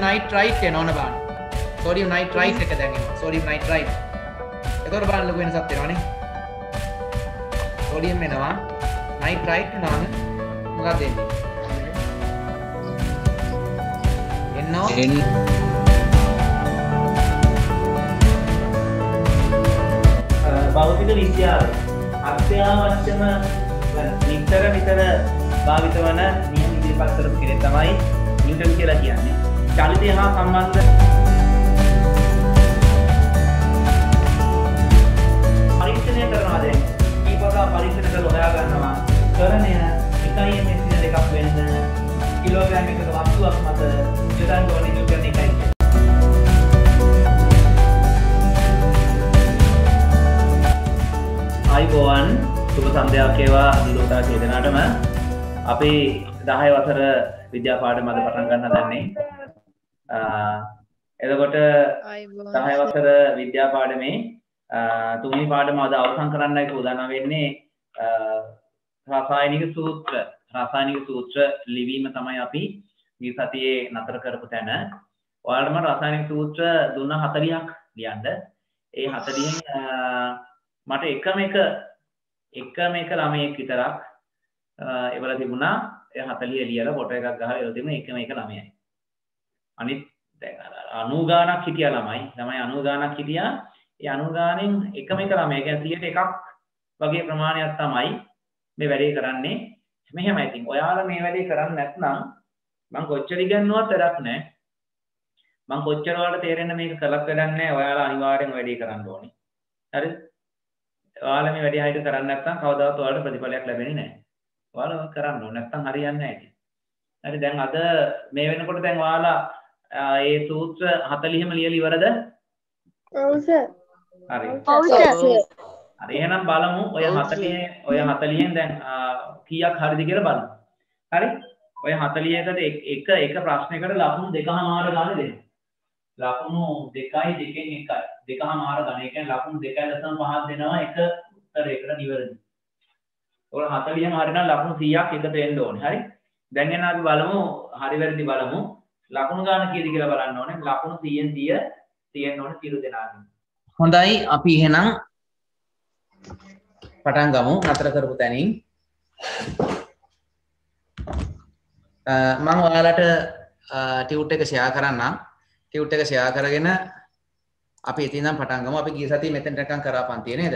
nitrite එනවනේ බලන්න. sodium nitrite එක දැන් එනවා. sodium nitrite. එතකොට බලන්න ලොකු වෙනසක් වෙනවනේ. sodium එනවා. nitrite එනවම මොකක්ද එන්නේ? NO භෞතික විද්‍යාව අත්‍යවශ්‍යම නිතර භාවිත වන නියම ඉදිරිපත් කරපු කෙනෙක් තමයි නිව්ටන් කියලා කියන්නේ. චලිතය හා සම්බන්ධ පරීක්ෂණය කරනවා දැන්. කීපවතා පරීක්ෂණ කරලා හොයා ගන්නවා. කරණය 1.2 වෙන්න කිලෝග්‍රෑම් එකක වස්තුවක් මත යොදන්න ඕනේ නිව්ටන් 1යි. අයිබෝවන් සුබ සන්ධ්‍යාවක් වේවා අදිලෝතා චේතනාටම අපි 10 වසර විද්‍යා පාඩම අද පටන් ගන්න හදන්නේ. එතකොට 10 වසර විද්‍යා පාඩමේ තුන්වෙනි පාඩම අද අවසන් කරන්නයි උදාන වෙන්නේ. රසායනික සූත්‍ර ලිවීම තමයි අපි මේ සතියේ නතර කරපු තැන. ඔයාලට මම රසායනික සූත්‍ර දුන්න 40ක් ලියන්න. ඒ 40න් මට එකම එක ළමයෙක් විතරක් ඒවල තිබුණා. ඒ 40 ලියලා ෆොටෝ එකක් ගහලා ඒවල තිබුණා එකම එක ළමයයි. අනිත් දැන් 90 ගාණක් හිටියා ළමයි 90 ගාණක් හිටියා. ඒ 90 ගාණෙන් එකම එක ළමයා කියන්නේ 100ට එකක් වගේ ප්‍රමාණයක් තමයි මේ වැඩේ කරන්නේ. මෙහෙමයි ඉතින් ඔයාලා මේ වැඩේ කරන්නේ නැත්නම් මම කොච්චර ඉගෙනුවත් වැඩක් නැහැ. මම කොච්චර ඔයාලට තේරෙන්න මේක කළත් වැඩක් නැහැ. ඔයාලා අනිවාර්යෙන් වැඩේ කරන්න ඕනේ. හරිද? ඔයාලා මේ වැඩේ හරියට කරන්නේ නැත්නම් කවදාවත් ඔයාලට ප්‍රතිඵලයක් ලැබෙන්නේ නැහැ. ඔයාලා කරන්න ඕනේ නැත්නම් හරියන්නේ නැහැ ඉතින්. හරි දැන් අද මේ වෙනකොට දැන් ඔයාලා ඒ සූත්‍ර 40ම ලියලා ඉවරද? ඔව් සර්. හරි. ඔව් සර්. හරි එහෙනම් බලමු ඔය 40න් දැන් කීයක් හරිද කියලා බලමු. හරි? ඔය 40කට එක ප්‍රශ්නයකට ලකුණු 2.5 ගන්න දෙන්න. ලකුණු 2යි 2කින් 1යි 2.5 ගන්න. ඒ කියන්නේ ලකුණු 2.5 දෙනවා එක උත්තරයකට නිවැරදි. ඔය 40ම හරිනම් ලකුණු 100ක් එකට එන්න ඕනේ. හරි? දැන් එන අපි බලමු හරි වැරදි බලමු. ලකුණු ගන්න කීයද කියලා බලන්න ඕනේ. ලකුණු 100න් 100 තියෙන්න ඕනේ සියලු දෙනාගෙන්. හොඳයි අපි එහෙනම් පටන් ගමු නතර කරපු තැනින්. මම ඔයාලට ටියුට් එක ෂෙයා කරන්නම්. ටියුට් එක ෂෙයා කරගෙන අපි ඉතින් නම් පටන් ගමු. අපි ගිය සතියේ මෙතෙන්ට නිකන් කරා පන්තිය නේද?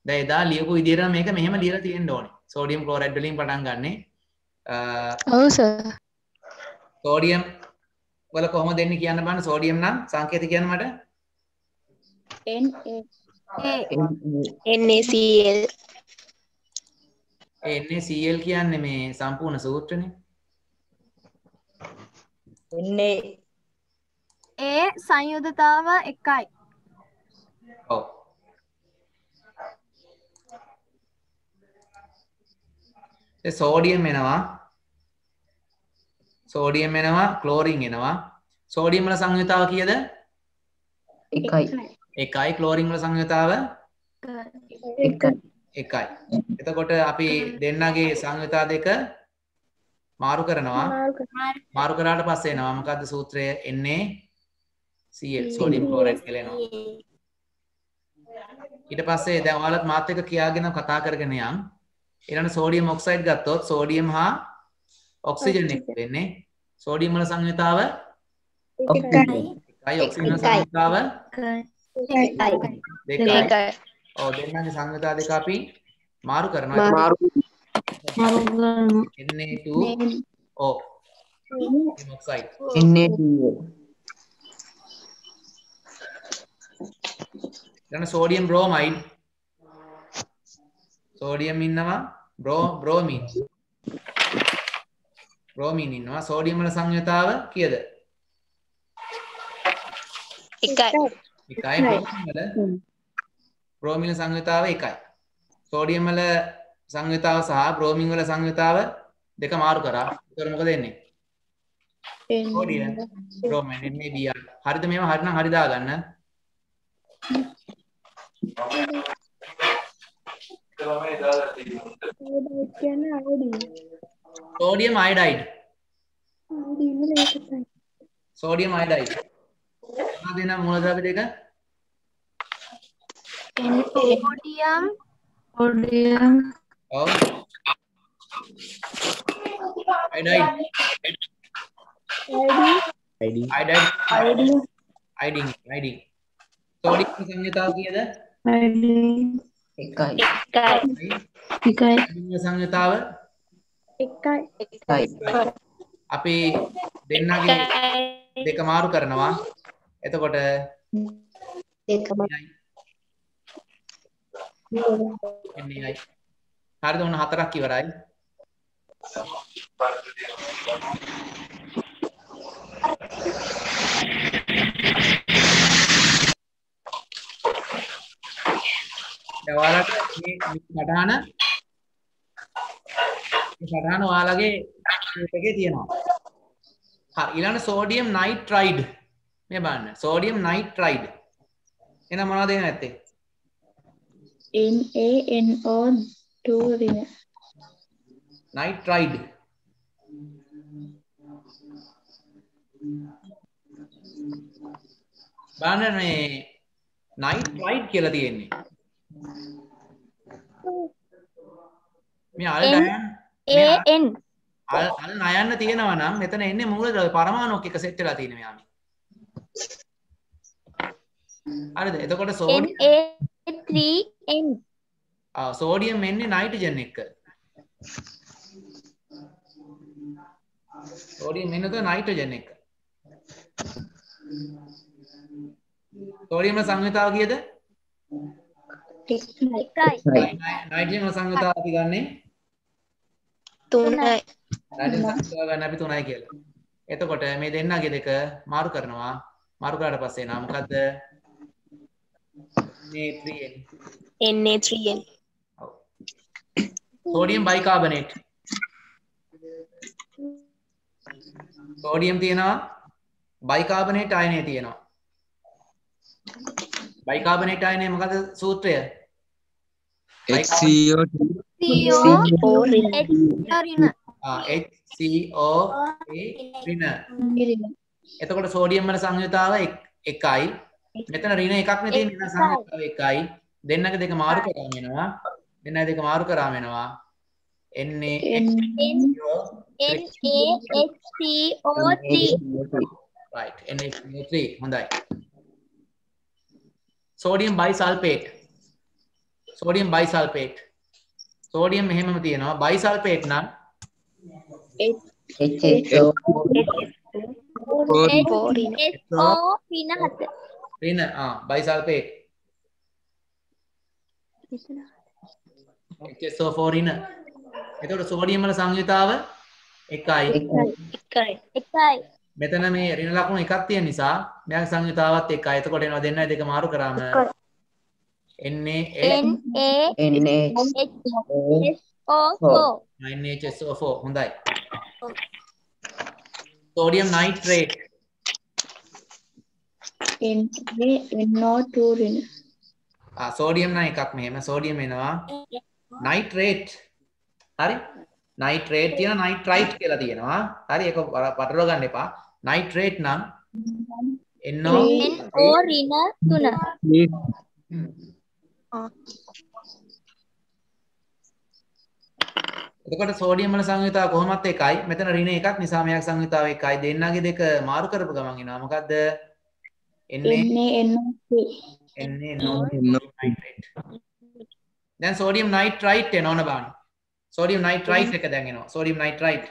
දැන් එදා ලියපු විදිහට මේක මෙහෙම ලියලා තියෙන්න ඕනේ. සෝඩියම් ක්ලෝරයිඩ් වලින් පටන් ගන්නෙ. ඔව් සර්. සෝඩියම් වල කොහොමද දෙන්නේ කියන්න බලන්න. සෝඩියම් නම් සංකේත කියන්න මට. NaCl. NaCl කියන්නේ මේ සම්පූර්ණ සූත්‍රනේ. ඒ සංයුතතාව 1යි. ඔව්. ඒ සෝඩියම් එනවා. සෝඩියම් එනවා, ක්ලෝරින් එනවා. සෝඩියම් වල සංයුතාව කීයද? 1යි. 1යි. ක්ලෝරින් වල සංයුතාව 1යි. 1යි. එතකොට අපි දෙන්නගේ සංයුතා දෙක මාරු කරනවා. මාරු කරාට පස්සේ එනවා මොකද්ද සූත්‍රය? NaCl සෝඩියම් ක්ලෝරයිඩ් කියලා එනවා. ඊට පස්සේ දැන් ඔයාලත් මාත් එක්ක කියාගෙන කතා කරගෙන යන්. ඊළඟ සෝඩියම් ඔක්සයිඩ් ගත්තොත් සෝඩියම් හා ඔක්සිජන් එක වෙන්නේ. සෝඩියම් වල සංයුතාව 1යි. ඔක්සිජන් වල සංයුතාව 2යි. ඔව් දෙන්නගේ සංයුතා දෙක අපි මාරු කරනවා. Na2O oxide. Na2O. ඊළඟ සෝඩියම් බ්‍රෝමයිඩ්. සෝඩියම් ඉන්නවා බ්‍රෝමින්. බ්‍රෝමින් ඉන්නවා. සෝඩියම් වල සංයුතාව කීයද? 1යි. 1යි. බ්‍රෝමින් වල සංයුතාව 1යි. සෝඩියම් වල සංයුතාව සහ බ්‍රෝමින් වල සංයුතාව දෙක මාරු කරා. ඒතර මොකද වෙන්නේ? Sodium bromine NaBr. හරිද මේව හරිනම් හරි දාගන්න. Sodium iodide. sodium iodide. මොනවද එන මූලද්‍රව්‍ය දෙක? Sodium. ඔව්. iodide. iodine. sodium සංයුතාව කීයද? එකයි. iodine සංයුතාව අපි දෙන්නගේ දෙක මාරු කරනවා. එතකොට NaI. හරිද? ඔන්න හතරක් ඉවරයි. දැන් ඔයාලට මේ සටහන ඔයාලගේ එකේ තියෙනවා. හරි ඊළඟ sodium nitride මේ බලන්න sodium nitride එහෙනම් මොනවද එන්නේ නැත්තේ? NaNO2 රින nitride බලන්න මේ nitride කියලා තියෙන්නේ මේ NaN අල් නයන්න තියෙනවා නම් මෙතන එන්නේ මූලද්‍රව්‍ය පරමාණුක් එක සෙට් වෙලා තියෙන මෙයාම. හරිද? එතකොට Na3N සෝඩියම් එන්නේ නයිට්‍රජන් එක්ක. සෝඩියම් එන්නේ නයිට්‍රජන් එක්ක. සෝඩියම් සංයුතාව කීයද? නයිට්‍රජන් සංයුතාව අපි ගන්නේ 3යි. නයිට්‍රජන් සංයුතාව ගන්න අපි 3යි කියලා. එතකොට මේ දෙන්නගේ දෙක මාරු කරනවා. මාරු කරාට පස්සේ නා මොකද්ද? Na3N sodium bicarbonate sodium තියෙනවා bicarbonate අයනය තියෙනවා bicarbonate අයනය මොකද සූත්‍රය HCO HCO ඍණ එතකොට sodium වල සංයුතාව එකයි මෙතන ඍණ එකක් නේ තියෙන්නේ න සංයුතාව එකයි දෙන්නක දෙක මාරු කරාම එනවා දෙන්නක දෙක මාරු කරාම එනවා NaHCO3 right NaHCO3 හොඳයි sodium bisulfate sodium මෙහෙමම තියෙනවා bisulfate නම් ඍණ bisulfate HSO4 ඍණ එතකොට sodium වල සංයුතාව එකයි මෙතන මේ ඍණ ලකුණු එකක් තියෙන නිසා මෙයාගේ සංයුතාවත් එකයි එතකොට එනවා දෙන්නයි දෙක මාරු කරාම NaHSO4 හොඳයි sodium nitrate NaNO2 රින sodium නම් එකක් මෙහෙම sodium එනවා nitrate හරි nitrate තියෙන nitrite කියලා තියෙනවා හරි ඒක පටලව ගන්න එපා nitrate නම් NO රින 3 එතකොට sodium වල සංයුතාව කොහොමත් එකයි මෙතන ඍණ එකක් නිසා මෙයාගේ සංයුතාව එකයි දෙන්නගේ දෙක මාරු කරපු ගමන් එනවා මොකද්ද NaNO2 දැන් sodium nitrite එනවන බලන්න sodium nitrite එක දැන් එනවා sodium nitrite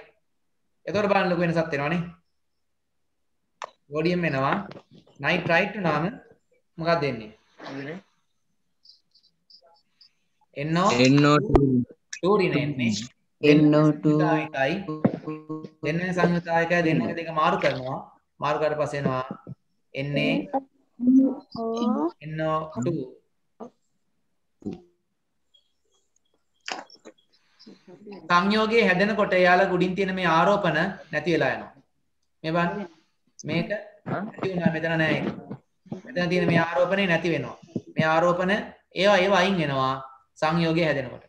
එතකොට බලන්න ලොකු වෙනසක් වෙනවනේ sodium එනවා nitrite නාම මොකක්ද එන්නේ NO2 රින එන්නේ NO2 එකයි දෙන්න සංයුතාව එකයි දෙන්නක දෙක මාරු කරනවා මාරු කරලා පස්සේ එනවා NO2 සංයෝගයේ හැදෙනකොට එයාලා ගුඩින් තියෙන මේ ආරෝපණ නැති වෙලා යනවා. මේ බලන්න. මේක නැති වුණා මෙතන නෑ ඒක. මෙතන තියෙන මේ ආරෝපණේ නැති වෙනවා. මේ ආරෝපණ ඒවා අයින් වෙනවා සංයෝගයේ හැදෙනකොට.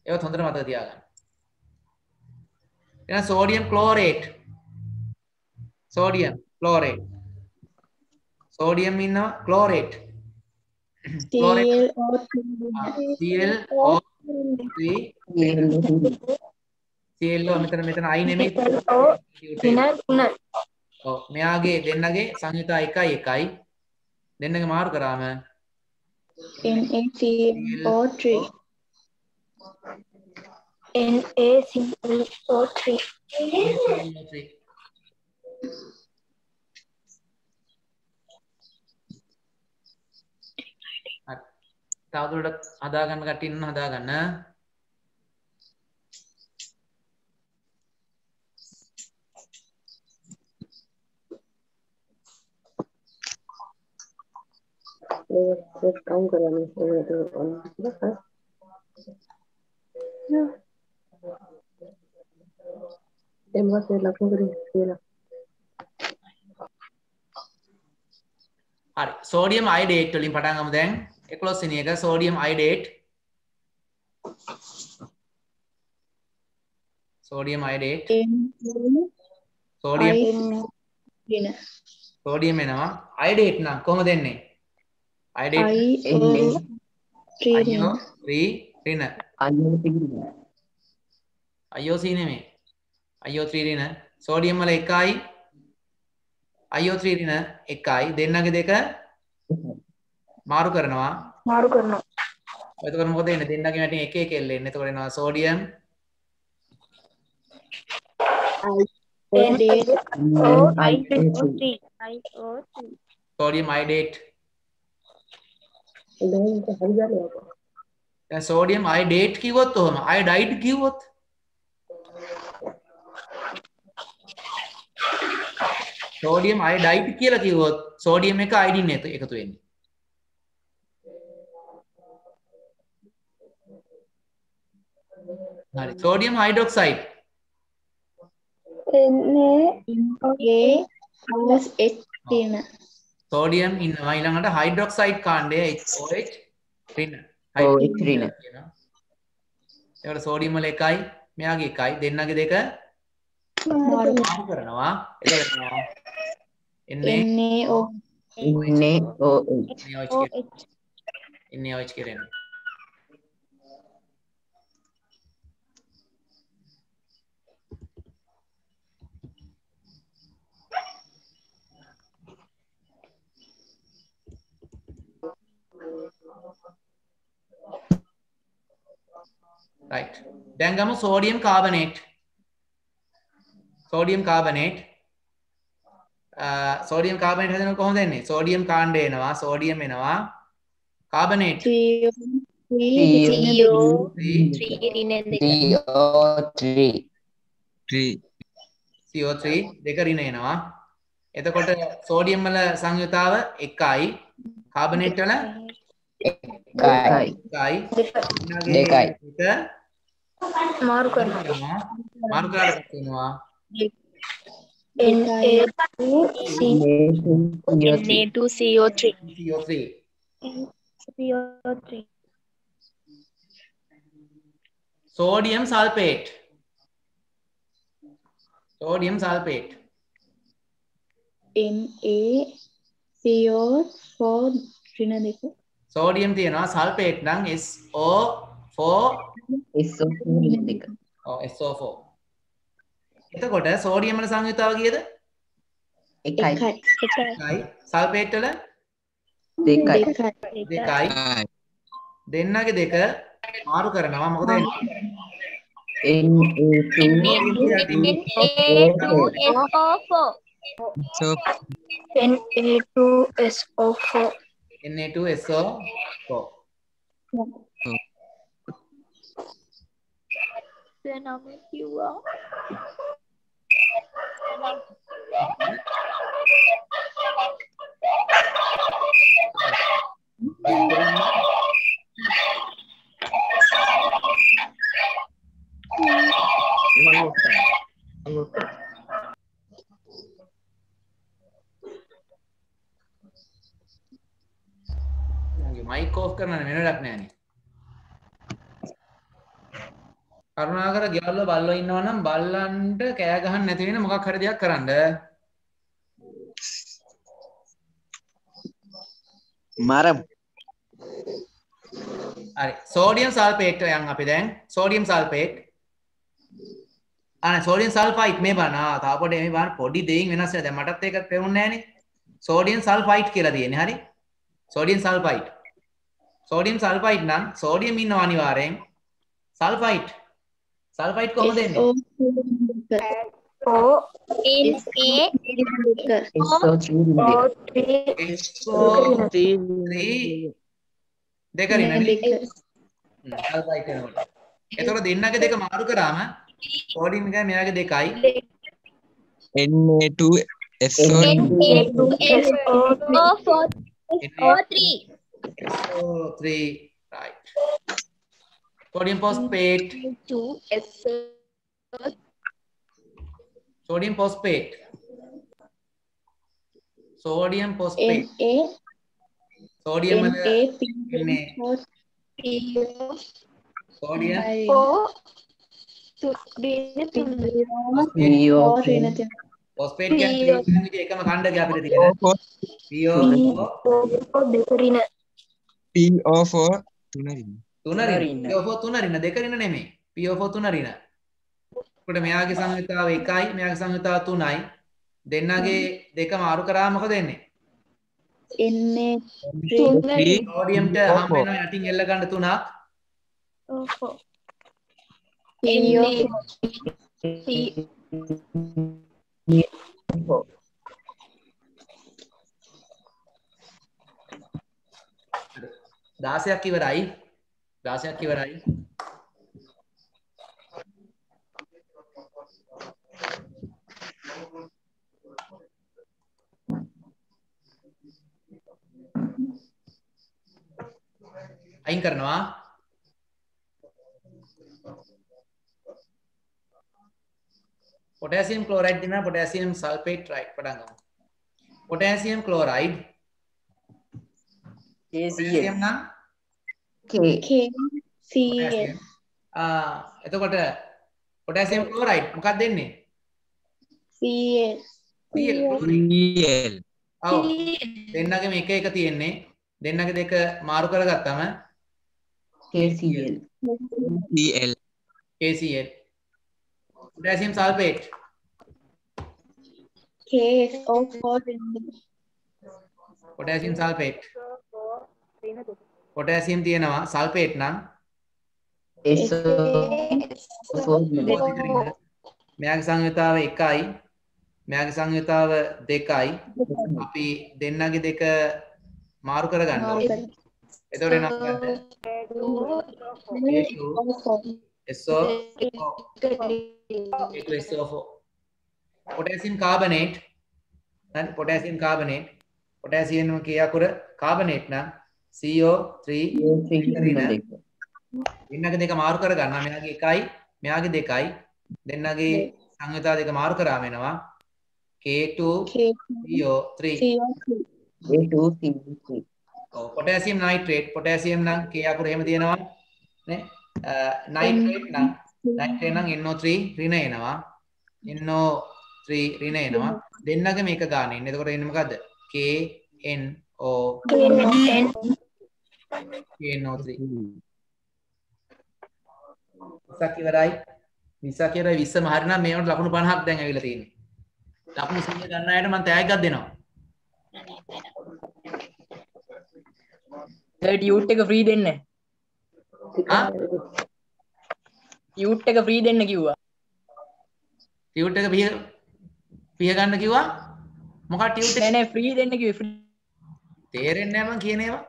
ඒවත් හොඳට මතක තියාගන්න. එහෙනම් sodium chlorate chlorate. Sodium ඉන්නවා chlorate. ClO3 ClO මෙතන I නෙමෙයි. ඔව් මෙයාගේ දෙන්නගේ සංයුතා 1 දෙන්නගේ මාරු කරාම NaClO3 තවදුරටත් හදාගන්න කට්ටිය ඉන්න හදාගන්න. काम करवाने හරි sodium iodate වලින් පටන් ගමු දැන් 11 වෙනි එක sodium iodate sodium sodium එනවා iodate නම් කොහොමද එන්නේ iodate ඍණ IOC නෙමෙයි IO3 ඍණ sodium වල 1යි IO3 ඍණ 1යි දෙන්නගේ දෙක මාරු කරනවා එතකොට මොකද එන්නේ දෙන්නගේ වැටින් 1 1 එල්ල එන්නේ එතකොට එනවා sodium sodium iodate දැන් sodium iodate කිව්වොත් කොහොම iodide කිව්වොත් sodium iodide කියලා කිව්වොත් sodium එක iodine එක එකතු වෙන්නේ හරි sodium hydroxide sodium ඉන්නවා ඊළඟට hydroxide කාණ්ඩය HOH ඍණ ඒකට sodium වල 1යි මෙයාගේ 1යි දෙන්නගේ දෙක මාරු කරනවා එතකොට NaOH කියන්නේ right දැන් ගමු sodium carbonate sodium carbonate හදනකොට කොහොමද එන්නේ sodium කාණ්ඩය එනවා sodium එනවා carbonate CO3 දෙක ඍණ එනවා එතකොට sodium වල සංයුතාව 1යි carbonate වල 1යි මාරු කරලා තියෙනවා Na2CO3 sodium sulfate NaCO4 ඍණ දෙක sodium තියෙනවා sulfate නම් SO4 SO4 එතකොට sodium වල සංයුතාව කීයද 1යි sulfate වල 2යි දෙන්නගේ දෙක මාරු කරනවා මොකද Na2SO4 නම කිව්වා mic off කරන්න වෙන වැඩක් නෑනේ කරුණාකර ගෙවල්වල බල්ලෝ ඉන්නවා නම් බල්ලන්ට කෑ ගහන්න නැති වෙන මොකක් හරි දෙයක් කරන්න මරම් හරි සෝඩියම් සල්ෆේට් යන් අපි දැන් සෝඩියම් සල්ෆේට් සෝඩියම් සල්ෆයිඩ් මේ බලන්න තාම පොඩි මේ බලන්න පොඩි දෙයින් වෙනස් වෙනවා දැන් මටත් ඒක පෙවුන්නේ නැහනේ සෝඩියම් සල්ෆයිඩ් කියලා තියෙන්නේ හරි සෝඩියම් සල්ෆයිඩ් නම් සෝඩියම් ඉන්නවා අනිවාර්යෙන් සල්ෆයිඩ් කොහොමද එන්නේ දෙකරින් නේ සල්ෆයිඩ් එනකොට එතකොට දෙන්නගේ දෙක මාරු කරාම සෝඩියම් එකයි මෙයාගේ දෙකයි SO3 right sodium phosphate sodium phosphate sodium sodium phosphate කියන්නේ එකම ඛණ්ඩකය අපිට තියෙන PO4 තුනරින දෙකරින නෙමෙයි PO4 තුනරින. කොට මෙයාගේ සංයුතාව 1යි මෙයාගේ සංයුතාව 3යි. දෙන්නගේ දෙක මාරු කරාම මොකද වෙන්නේ? එන්නේ සෝඩියම්ට හම් වෙනවා යටින් එල්ල ගන්න 3ක්. දාසයක් ඉවරයි අයින් කරනවා potassium chloride දෙනවා potassium sulfate right පටන් ගමු potassium chloride potassium නම් KCl එතකොට potassium chloride මොකක්ද දෙන්නේ Cl ඔව් දෙන්නගේ මේක එක තියෙන්නේ දෙන්නගේ දෙක මාරු කරගත්තම KCl potassium sulfate KSO4 potassium sulfate potassium තියෙනවා sulfate නම් මෙයාගේ සංයුතාව 1යි මෙයාගේ සංයුතාව 2යි අපි දෙන්නගේ දෙක මාරු කරගන්න ඕනේ එතකොට එනවා SO4 potassium carbonate and potassium carbonate potassium කිය අකුර carbonate නම් CO3 දෙන්නගේ දෙක මාරු කරගන්න මෙයාගේ 1යි මෙයාගේ 2යි දෙන්නගේ සංයුතාව දෙක මාරු කරාම එනවා K2CO3 potassium nitrate potassium නම් K අකුර එහෙම තියෙනවා නේ nitrate නම් NO3 ඍණ එනවා NO3 ඍණ එනවා දෙන්නගේ මේක ගන්න ඉන්නේ එතකොට එන්නේ මොකද්ද KNO3 විසක් ඉවරයි 20ම හරිනම් මේවට ලකුණු 50ක් දැන් ඇවිල්ලා තියෙන්නේ ලකුණු 100 ගන්න අයට මම තෑග්ගක් දෙනවා ටියුට් එක ෆ්‍රී දෙන්න ටියුට් එක ෆ්‍රී දෙන්න කිව්වා ටියුට් එක පිය ගන්න කිව්වා මොකක්ද ටියුට් එක නෑ ෆ්‍රී දෙන්න කිව්වේ ෆ්‍රී තේරෙන්නේ නැහැ මං කියන ඒවා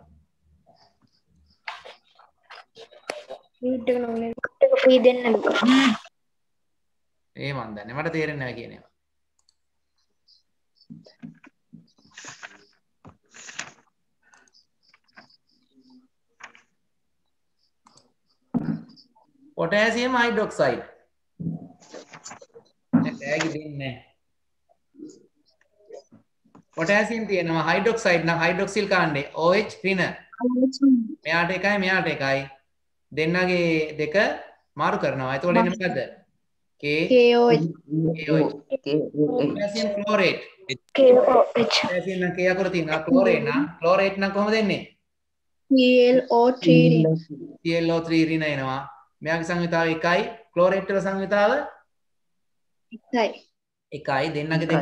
ටියුට් එක නෝනේ ටියුට් එක ෆ්‍රී දෙන්න ඒ මන් දන්නේ මට තේරෙන්නේ නැහැ කියන ඒවා potassium hydroxide tag දෙන්නේ potassium තියෙනවා hydroxide නම් hydroxyl කාණ්ඩේ OH ඍණ මෙයාට එකයි මෙයාට එකයි දෙන්නගේ දෙක මාරු කරනවා එතකොට එන්නේ මොකද්ද KOH potassium chlorate KOH. Calcium නම් K අකුර තියෙනවා. ක්ලෝරේට් නම් කොහොමද එන්නේ? ClO3 ClO3 ඍණ එනවා. මෙයාගේ සංයුතාව 1යි. ක්ලෝරේට් වල සංයුතාව 1යි. 1යි. දෙන්නගේ දෙක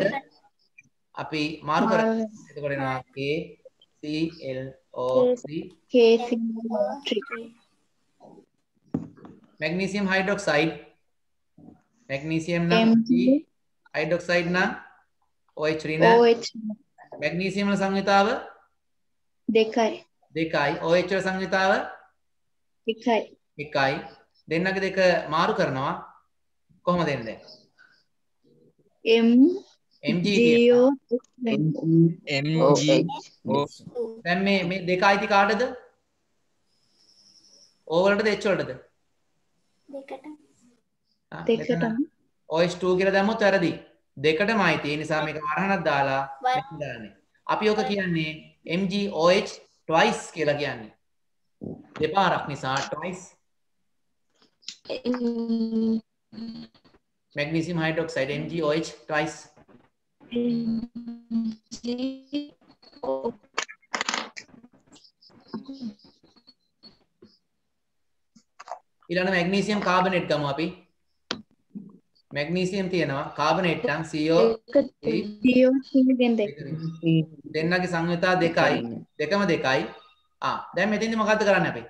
අපි මාරු කරමු. එතකොට එනවා KClO3 KClO3. magnesium hydroxide magnesium නම් Mg hydroxide නම් OH ඍණ OH magnesium වල සංයුතාව 2යි. 2යි OH වල සංයුතාව 1යි. 1යි දෙන්නගේ දෙක මාරු කරනවා කොහොමද එන්නේ Mg MgO දැන් මේ දෙක අයිති කාටද O වලටද H වලටද දෙකටම. OH2 කියලා දැම්මොත් වැරදි දෙකටම අයිති ඒ නිසා මේක වරහනක් දාලා මෙහෙම දාන්නේ අපි ඔක කියන්නේ MgOH twice කියලා කියන්නේ දෙපාරක් නිසා twice magnesium hydroxide MgOH twice ඊළඟ magnesium carbonate ගමු අපි magnesium තියෙනවා carbonate නම් CO3 CO3 දෙන්නගේ සංයුතා දෙකයි දෙකම දෙකයි දැන් මෙතෙන්දි මොකද්ද කරන්න අපි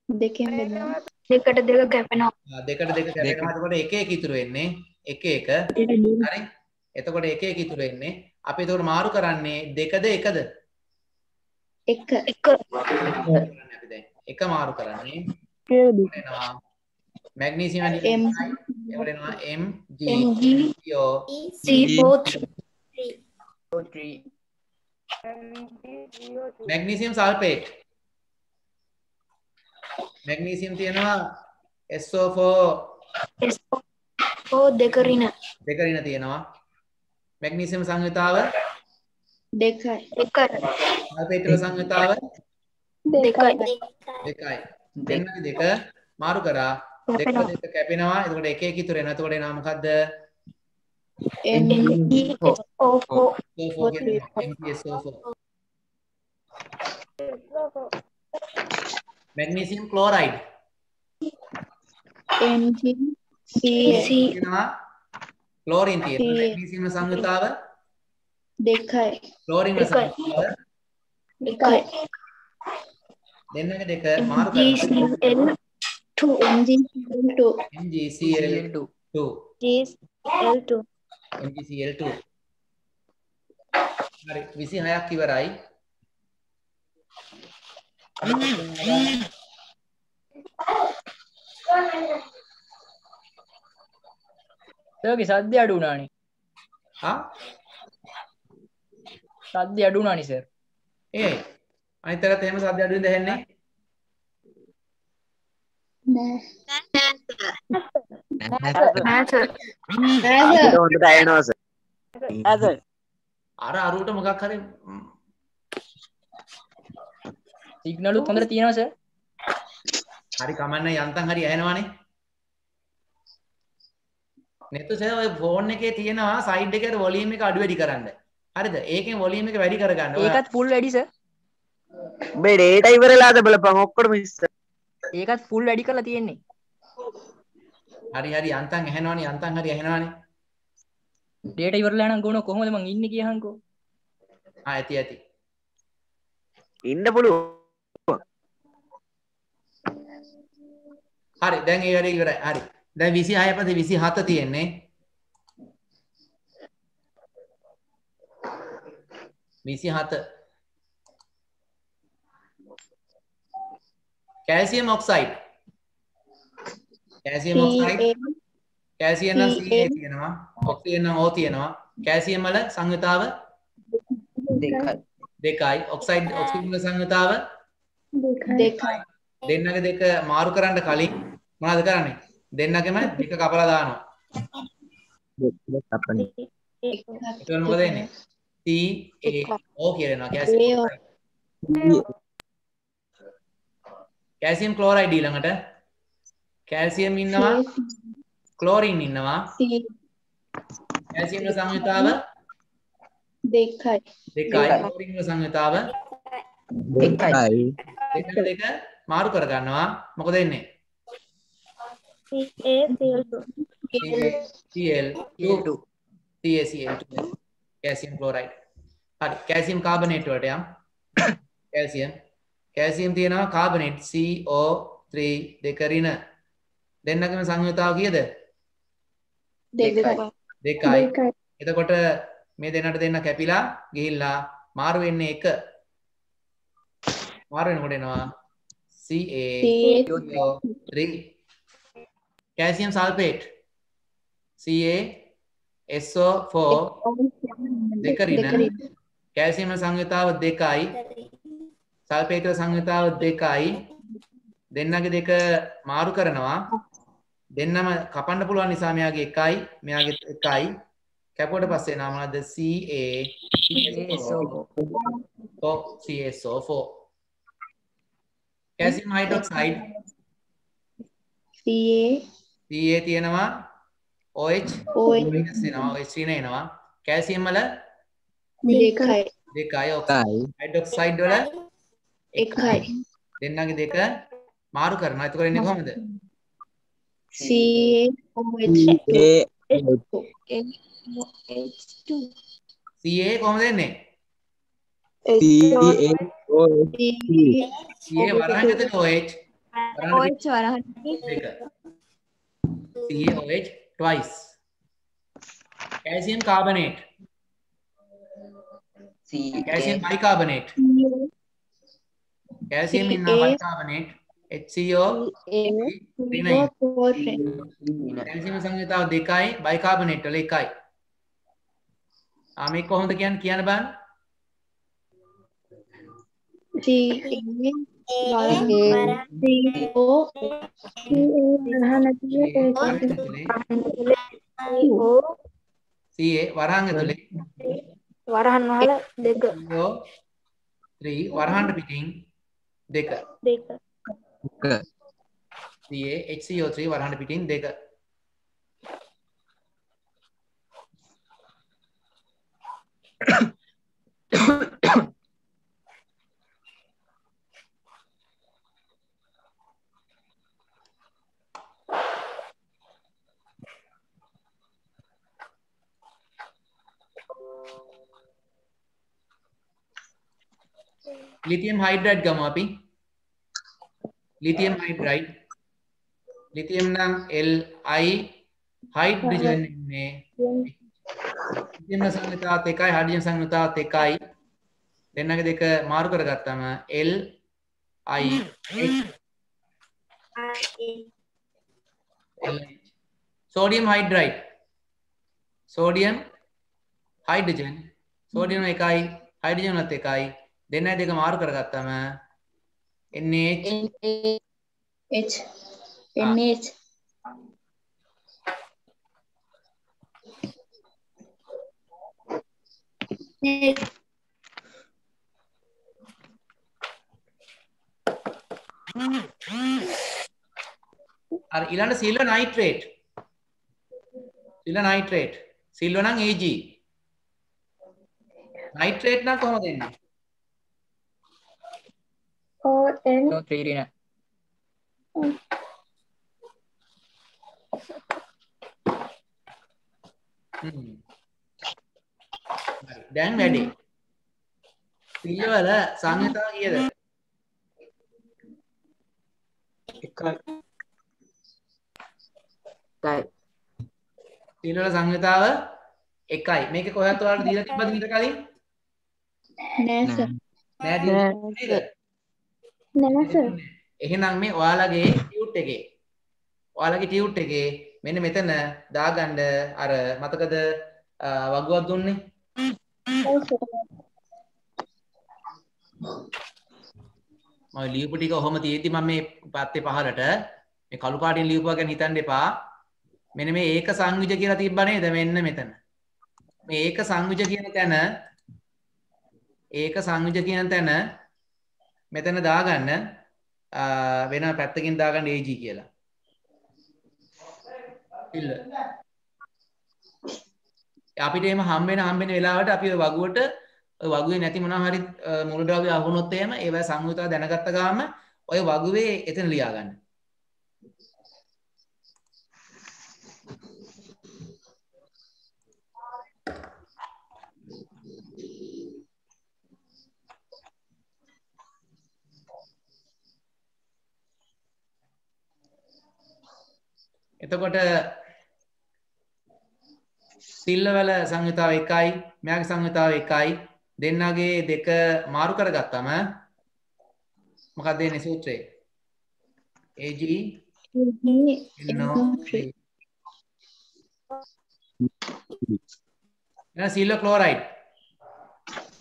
දෙකෙන් බෙදනවා. දෙකට දෙක කැපෙනවා. දෙකට දෙක කැපෙනවා එතකොට එක එක ඉතුරු වෙන්නේ එක එක හරි එතකොට එක එක ඉතුරු වෙන්නේ අපි එතකොට මාරු කරන්නේ දෙකද එකද එක එක මාරු කරන්නේ එනවා magnesium and එතකොට එනවා MgCO3 magnesium sulfate magnesium තියෙනවා SO4 දෙක ඍණ දෙක ඍණ තියෙනවා magnesium සංයුතාව 2යි. sulfate වල සංයුතාව 2යි. දෙන්නගේ දෙක මාරු කරා දෙක දෙක කැපෙනවා එතකොට එක එක ඉතුරු වෙනවා එතකොට එනවා මොකද්ද MgSO4 magnesium chloride MgCl තියෙනවා chlorine තියෙනවා magnesium සංයුතාව 2යි. chlorine වල සංයුතාව 1යි. දෙන්නගේ දෙක මාරු කරලා MgCl2 MgCl2 හරි 26ක් ඉවරයි සර්ගේ සද්ද අඩු වුණානේ. සද්ද අඩු වුණානේ සර්. අනිතරත් එහෙම සද්ද අඩු වෙනද ඇහෙන්නේ? අරුවට මොකක් හරි සිග්නලුත් හොඳට තියෙනවා සර්. හරි කමන්නේ යන්තම් හරි ඇහෙනවනේ. නෙතු සර් ඔය ෆෝන් එකේ තියෙනවා සයිඩ් එකේ වොලියම් එක අඩු වැඩි කරන්න. හරිද? ඒකෙන් වොලියම් එක වැඩි කරගන්න. ඒකත් ෆුල් වැඩි සර්. උඹේ ඩේටා ඉවරලාද බලපන් ඔක්කොම ඉස්ස. ඒකත් ෆුල් වැඩි කරලා තියෙන්නේ. හරි යන්තම් ඇහෙනවනේ යන්තම් හරි ඇහෙනවනේ. ඩේටා ඉවරලා නම් ගොනෝ කොහොමද මං ඉන්නේ කියහන්කෝ. ඇති. ඉන්න පුළුවන්. හරි දැන් ඒ වැඩේ ඉවරයි. හරි. දැන් 26 පස්සේ 27 තියෙන්නේ. 27 calcium oxide calcium නම් CA තියෙනවා oxygen නම් O තියෙනවා calcium වල සංයුතාව 2යි oxide oxygen වල සංයුතාව 2යි. දෙන්නගේ දෙක මාරු කරන්න කලින් මොනවද කරන්නේ දෙන්නගෙම දෙක කපලා දානවා එතකොට මොකද වෙන්නේ CaO කියලා එනවා calcium chloride ඊළඟට calcium ඉන්නවා chlorine ඉන්නවා කැල්සියම් වල සංයුතාව දෙකයි. ක්ලෝරින් වල සංයුතාව දෙකයි. දෙකට දෙක මාරු කර ගන්නවා. මොකද වෙන්නේ? Cl2 CaCl2 calcium chloride. හරි. කැල්සියම් කාබනේට් වලට යම්. කැල්සියම් තියෙනවා කාබනේට් CO3 දෙක ඍණ. දෙන්නගේම සංයුතාව කීයද? දෙකයි. එතකොට මේ දෙන්නට දෙන්න කැපිලා ගිහිල්ලා මාරු වෙන්නේ 1. මාරු වෙනකොට එනවා CaCO3. කැල්සියම් සල්ෆේට් CaSO4 දෙක ඍණ. කැල්සියම් සංයුතාව 2යි. සල්ෆේට් සංයුතාව 2යි. දෙන්නගේ දෙක මාරු කරනවා. දෙන්නම කපන්න පුළුවන් නිසා මෙයාගේ 1යි මෙයාගේ 1යි. කැපුවට පස්සේ එනවා මොනවද? CaSO4. කැල්සියම් හයිඩ්‍රොක්සයිඩ් Ca තියෙනවා OH minus එනවා OH ඍණ එනවා. කැල්සියම් වල දෙකයි හයිඩ්‍රොක්සයිඩ් වල එකයි. දෙන්නගේ දෙක මාරු කරනවා. එතකොට එන්නේ කොහොමද? Ca කොහොමද එන්නේ? Ca වරහන් ඇතුලේ OH දෙක. CaOH twice. Calcium carbonate. Calcium bicarbonate. Calcium in bicarbonate. HCO 3. Calcium සංයුතාව 2යි bicarbonate වල 1යි. මේක කොහොමද කියන්න බලන්න. CA වරහන් ඇතුලේ වරහන් වල දෙක. CO3 වරහන් පිටින් දෙක. CA HCO3 වරහන් පිටින් දෙක. lithium hydride ගමු අපි. lithium hydride. lithium නම් Li hydrogen ඉන්නේ. lithium සංයුතාවත් එකයි hydrogen සංයුතාවත් එකයි. දෙන්නගේ දෙක මාරු කරගත්තම LiH. sodium hydride. sodium hydrogen. sodium එකයි hydrogen උනත් එකයි. දෙන්න දෙක මාරු කරගත්තම NH. අර ඊළඟ silver nitrate. silver නම් Ag. nitrate නම් කොහොමද එන්නේ? CO3 ඍණ. දැන් වැඩි. silver වල සංයුතාව කීයද? silver වල සංයුතාව 1යි. මේක කොහොමද ඔයාලට දීලා තිබ්බද ඊට කලින්? නෑ සර්. එහෙනම් මේ ඔයාලගේ ටියුට් එකේ මෙන්න මෙතන දාගන්න අර මතකද වගුවක් දුන්නේ? මම ලියපු ටික ඔහොම තියෙද්දි මම මේ පැත්තේ පහලට මේ කළු පාටින් ලියපුවා ගැන හිතන්න එපා. මෙන්න මේ ඒක සංයුජ කියලා තිබ්බා නේද? මෙන්න මෙතන. මේ ඒක සංයුජ කියන තැන මෙතන දාගන්න වෙන පැත්තකින් දාගන්න AG කියලා. අපිට එහෙම හම්බෙන වෙලාවට අපි ඔය වගුවට ඔය වගුවේ නැති මොනවා හරි මූලද්‍රව්‍ය අහුනොත් එහෙම ඒවයි සංයුතව දැනගත්ත ගාම ඔය වගුවේ එතන ලියා ගන්න. එතකොට සිල්වල සංයුතාව එකයි මෙයාගේ සංයුතාව එකයි දෙන්නගේ දෙක මාරු කරගත්තම මොකක්ද එන්නේ සූත්‍රය? AG NO3 එහෙනම් සිල්ව ක්ලෝරයිඩ්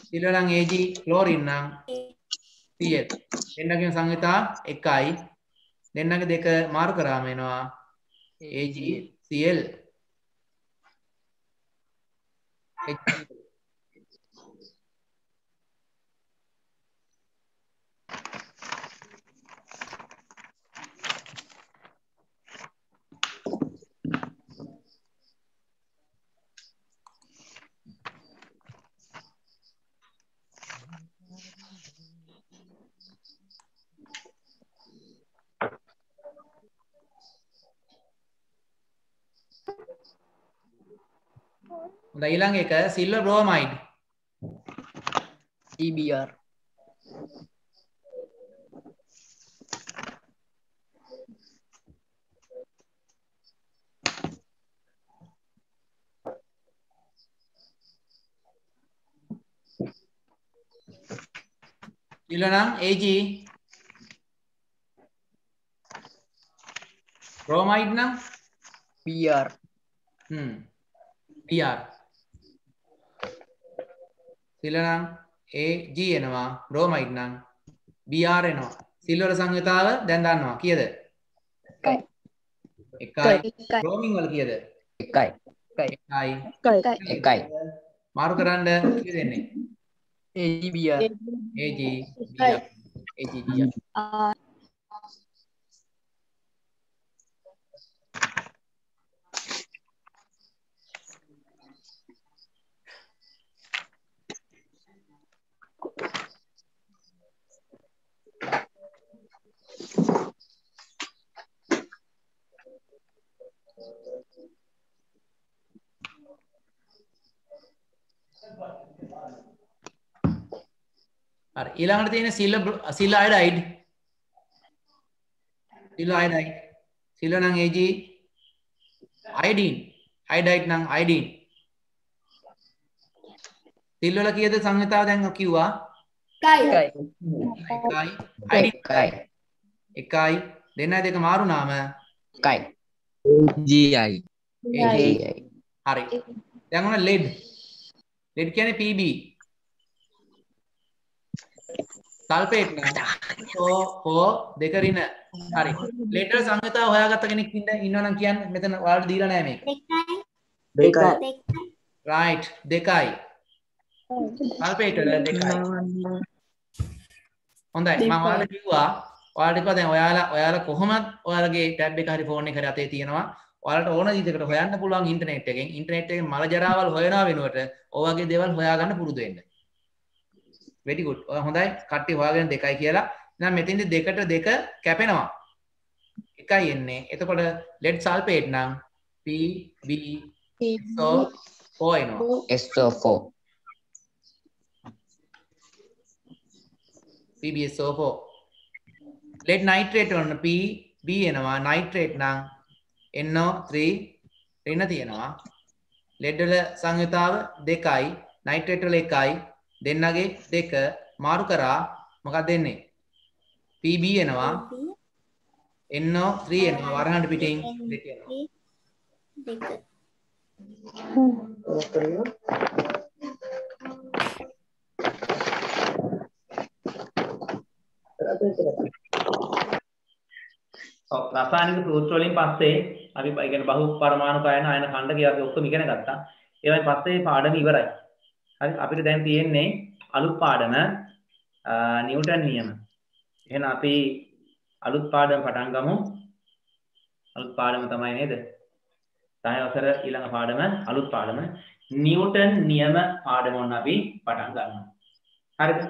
සිල්ව නම් AG ක්ලෝරින් නම් Cl දෙන්නගේ සංයුතාව එකයි දෙන්නගේ දෙක මාරු කරාම එනවා AgCl ඊළඟ එක සිල්වර් බ්‍රෝමයිඩ් EBR සිල්වර් නම් AG බ්‍රෝමයිඩ් නම් BR BR සිල්වර් නම් AG එනවා බ්‍රෝමයිඩ් නම් BR එනවා සිල්වර සංයුතාව දැන් දන්නවා කීයද? එකයි බ්‍රෝමින් වල කීයද? එකයි මාරු කරන්න කීයද එන්නේ? AgBr AgBr හරි ඊළඟට තියෙන සිල් අයඩයිඩ් සිල් නම් AG අයඩීන් අයඩයිඩ් නම් අයඩීන් සිල් වල කීයද සංයුතාව දැන් කිව්වා එකයි දෙන්න දෙක මාරු නාම GI හරි දැන් ඔන්න ලෙඩ් කියන්නේ PB සල්ෆේට් නම් O දෙක රින හරි ලෙඩ් වල සංයුතාව හොයාගත්ත කෙනෙක් ඉන්නවනම් කියන්න මෙතන ඔයාලට දීලා නැහැ මේක දෙකයි right දෙකයි සල්ෆේට් වල දෙකයි හොඳයි මම ඔයාලට කිව්වා දැන් ඔයාලා කොහොමද ඔයාලගේ ටැබ් එක හරි ෆෝන් එක හරි අතේ තියෙනවා ඔයාලට ඕන විදිහකට හොයන්න පුළුවන් ඉන්ටර්නෙට් එකෙන් මල ජරාවල් හොයනවා වෙනුවට ඔය වගේ දේවල් හොයාගන්න පුරුදු වෙන්න. very good. ඔය හොඳයි කට්ටිය හොයාගෙන දෙකයි කියලා. එහෙනම් මෙතෙන්දි දෙකට දෙක කැපෙනවා. එකයි එන්නේ. එතකොට lead sulfate නම් PbSO4 එනවා. SO4 PbSO4 lead nitrate වල Pb එනවා. nitrate නම් NO3 ඍණ තියෙනවා. lead වල සංයුතාව දෙකයි nitrate වල එකයි දෙන්නගේ දෙක මාරු කරා මොකක්ද එන්නේ? Pb එනවා NO3 එනවා වරහන් පිටින් දෙක එනවා. රසායනික සූත්‍ර වලින් පස්සේ අපි කියන්නේ බහු පරමාණු කායන ආයන ඛණ්ඩ කියලා අපි ඔක්කොම ඉගෙන ගත්තා. ඒවයි පස්සේ පාඩම ඉවරයි. හරි අපිට දැන් තියෙන්නේ අලුත් පාඩම නිව්ටන් නියම. එහෙනම් අපි අලුත් පාඩම පටන් ගමු. අලුත් පාඩම තමයි නේද? 10 වසර ඊළඟ පාඩම අලුත් පාඩම නිව්ටන් නියම පාඩම ඔන්න අපි පටන් ගන්නවා. හරිද?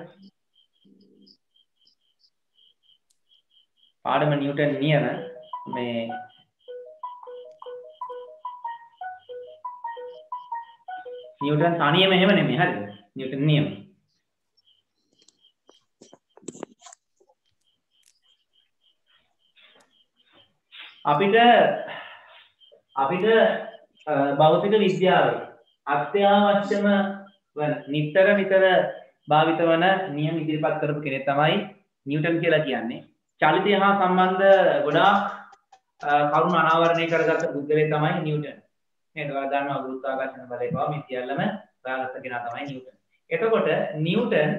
පාඩම නිව්ටන් නියම මේ නිව්ටන් තනියම එහෙම නෙමෙයි. හරිද? නිව්ටන් නියම. අපිට භෞතික විද්‍යාවේ අත්‍යවශ්‍යම වන නිතර භාවිත වන නියම ඉදිරිපත් කරපු කෙනෙක් තමයි නිව්ටන් කියලා කියන්නේ. චලිතය හා සම්බන්ධ ගොඩාක් කරුණු අනාවරණය කරගත්ත පුද්ගලයා තමයි නිව්ටන්. නේද? ඔයාලා දන්නවා ගුරුත්වාකර්ෂණ බලය පවා මේ සියල්ලම හොයාගත්ත කෙනා තමයි නිව්ටන්. එතකොට නිව්ටන්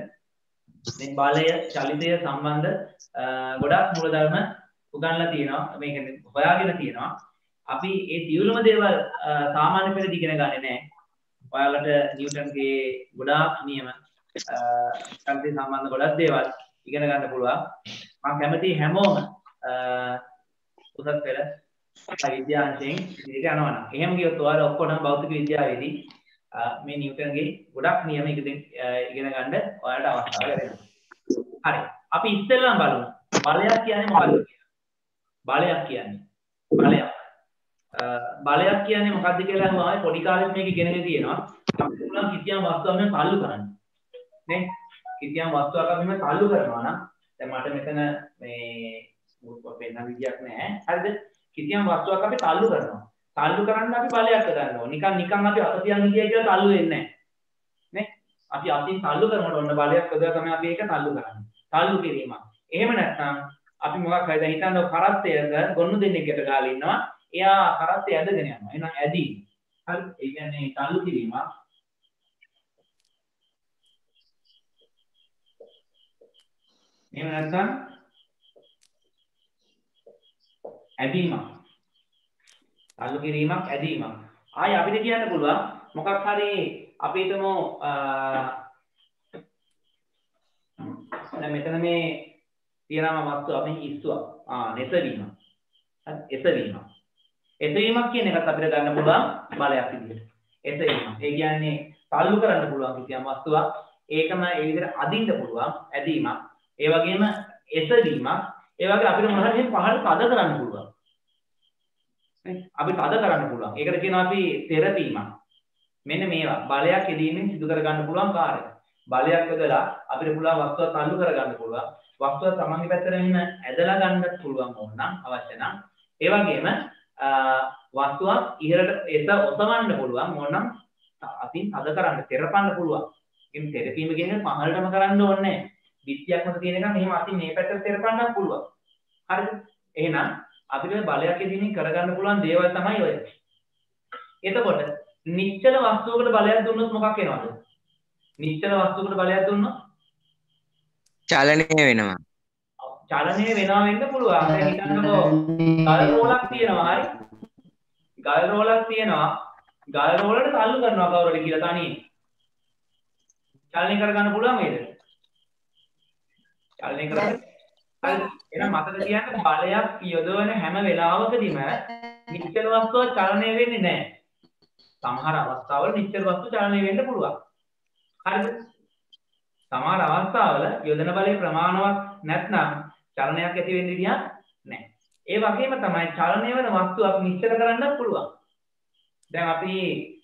මේ බලය චලිතය සම්බන්ධ ගොඩාක් මූලධර්ම උගන්ලා තියෙනවා. මේක හොයාගෙන තියෙනවා. අපි ඒ සියලුම දේවල් සාමාන්‍ය පෙළදී ඉගෙන ගන්නේ නැහැ. ඔයාලට නිව්ටන්ගේ ගොඩාක් නියම චලිතය සම්බන්ධ ගොඩක් දේවල් ඉගෙන ගන්න පුළුවන්. මම කැමති හැමෝම උසස් පෙළ විද්‍යාංශයෙන් ඉදිරියට යනවා නම්. එහෙම ගියොත් ඔයාලා ඔක්කොම භෞතික විද්‍යාවේදී මේ නිව්ටන්ගේ ගොඩක් නියම ඉගෙන ගන්න ඔයාලට අවස්ථාව ලැබෙනවා. හරි. අපි ඉස්සෙල්ලාම බලමු. බලයක් කියන්නේ මොකක්ද කියලා. බලයක් කියන්නේ මොකක්ද කියලා අහුවාම පොඩි කාලෙත් මේක ඉගෙනගෙන තියෙනවා. අපිට පුළුවන් කිසියම් වස්තුවක් මෙහෙම තල්ලු කරන්න. නේ? කිසියම් වස්තුවක් අපි මෙහෙම තල්ලු කරනවා නම් දැන් මට මෙතන මේ මොකක් වෙන්න විදියක් නැහැ. හරිද? කිසියම් වස්තුවක් අපි තල්ලු කරනවා. තල්ලු කරන්න අපි බලයක් ගන්නවා. නිකන් අපි අත තියන් හිටියයි කියලා තල්ලු වෙන්නේ නැහැ. නේ? අපි අතින් තල්ලු කරනකොට ඔන්න බලයක් යොදලා තමයි අපි ඒක තල්ලු කරන්නේ. තල්ලු කිරීම. එහෙම නැත්නම් අපි මොකක් හරි දැන් හිතන්න කරත්තයක ගොන්නු දෙන්නෙක් එකට ගාලා ඉන්නවා. එයා කරත්තය ඇදගෙන යනවා. එහෙනම් ඇදීම. හරි. ඒ කියන්නේ තල්ලු කිරීම. එහෙම නැත්නම් ඇදීමක්. තල්ලු කිරීමක් ඇදීමක්. ආයි අපිට කියන්න පුළුවන් මොකක් හරි අපි හිතමු දැන් මෙතන මේ තියෙනවා වස්තු අපි ඉස්සුවක්. එසවීම. හරි එසවීම. එසවීමක් කියන එකත් අපිට ගන්න පුළුවන් බලයක් විදිහට. එසවීම. ඒ කියන්නේ තල්ලු කරන්න පුළුවන් කිසියම් වස්තුවක්. ඒකම ඒ විදිහට අදින්න පුළුවන් ඇදීමක්. ඒ වගේම එසවීමක්. ඒ වගේ අපිට මොනවා හරි පහළ තද කරන්න පුළුවන්. අපි තද කරන්න පුළුවන්. ඒකට කියනවා අපි තෙරපීමක්. මෙන්න මේවා බලයක් එදීමෙන් සිදු කර ගන්න පුළුවන් කාර්යය. බලයක් යොදලා අපිට පුළුවන් වස්තුවක් තල්ලු කර ගන්න පුළුවන්. වස්තුව තමන්ගේ පැත්තට මෙන්න ඇදලා ගන්නත් පුළුවන් ඕනනම් අවශ්‍ය නම්. ඒ වගේම වස්තුවක් ඉහළට ඔසවන්න පුළුවන් ඕනනම් අතින් තද කරන්න තෙරපන්න පුළුවන්. ඉතින් තෙරපීම කියන්නේ පහළටම කරන්න ඕනේ නැහැ. විත්‍යක් මත තියෙන එක මෙහෙම අතින් මේ පැත්තට තෙරපන්නත් පුළුවන්. හරිද? එහෙනම් අපිට බලයක් එදීමින් කරගන්න පුළුවන් දේවල් තමයි ඔය. එතකොට නිශ්චල වස්තුවකට බලයක් දුන්නොත් මොකක් වෙනවද? නිශ්චල වස්තුවකට බලයක් දුන්නොත් චලනය වෙනවා. චලනය වෙනවා වෙන්න පුළුවන්. දැන් හිතන්නකෝ ගල් රෝලක් තියෙනවා හරි. ගල් රෝලක් තියෙනවා. ගල් රෝලට තල්ලු කරනවා කවුරු හරි කියලා තනියෙන්. චලනය කරගන්න පුළුවන් වේද? චලනය කරගන්න. හරි. එහෙනම් මතක තියාගන්න බලයක් යොදවන හැම වෙලාවකදීම නිශ්චල වස්තුව චලනය වෙන්නේ නැහැ. සමහර අවස්ථාවල නිශ්චල වස්තු චලනය වෙන්න පුළුවන්. හරිද? සමහර අවස්ථාවල යොදන බලයේ ප්‍රමාණවත් නැත්නම් චලනයක් ඇති වෙන්න විදියක් නැහැ. ඒ වගේම තමයි චලනය වෙන වස්තුවක් නිශ්චල කරන්නත් පුළුවන්. දැන් අපි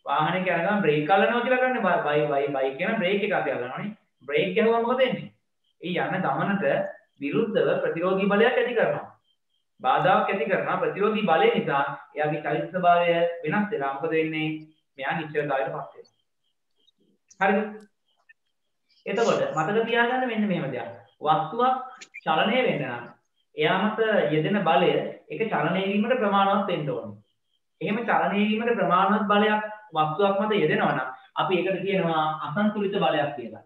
වාහනයක යනගම බ්‍රේක් අල්ලනවා කියලා කරන්නේ බයික් කියන බ්‍රේක් එක අපි අල්ලනවානේ. බ්‍රේක් ගැහුවම මොකද වෙන්නේ? ඒ යන ගමනට විරුද්ධව ප්‍රතිරෝධී බලයක් ඇති කරනවා. බාධාවක් ඇති කරනවා. ප්‍රතිරෝධී බලය නිසා එයාගේ චලිත ස්වභාවය වෙනස් වෙලා මොකද වෙන්නේ? මෙයා නිශ්චලතාවයට පත් වෙනවා. හරිද? එතකොට මතක තියාගන්න මෙන්න මෙහෙම දෙයක්. වස්තුවක් චලනය වෙන්න නම් එයා මත යෙදෙන බලය ඒක චලනය වීමට ප්‍රමාණවත් වෙන්න ඕනේ. එහෙම චලනය වීමට ප්‍රමාණවත් බලයක් වස්තුවක් මත යෙදෙනවා නම් අපි ඒකට කියනවා අසන්තුලිත බලයක් කියලා.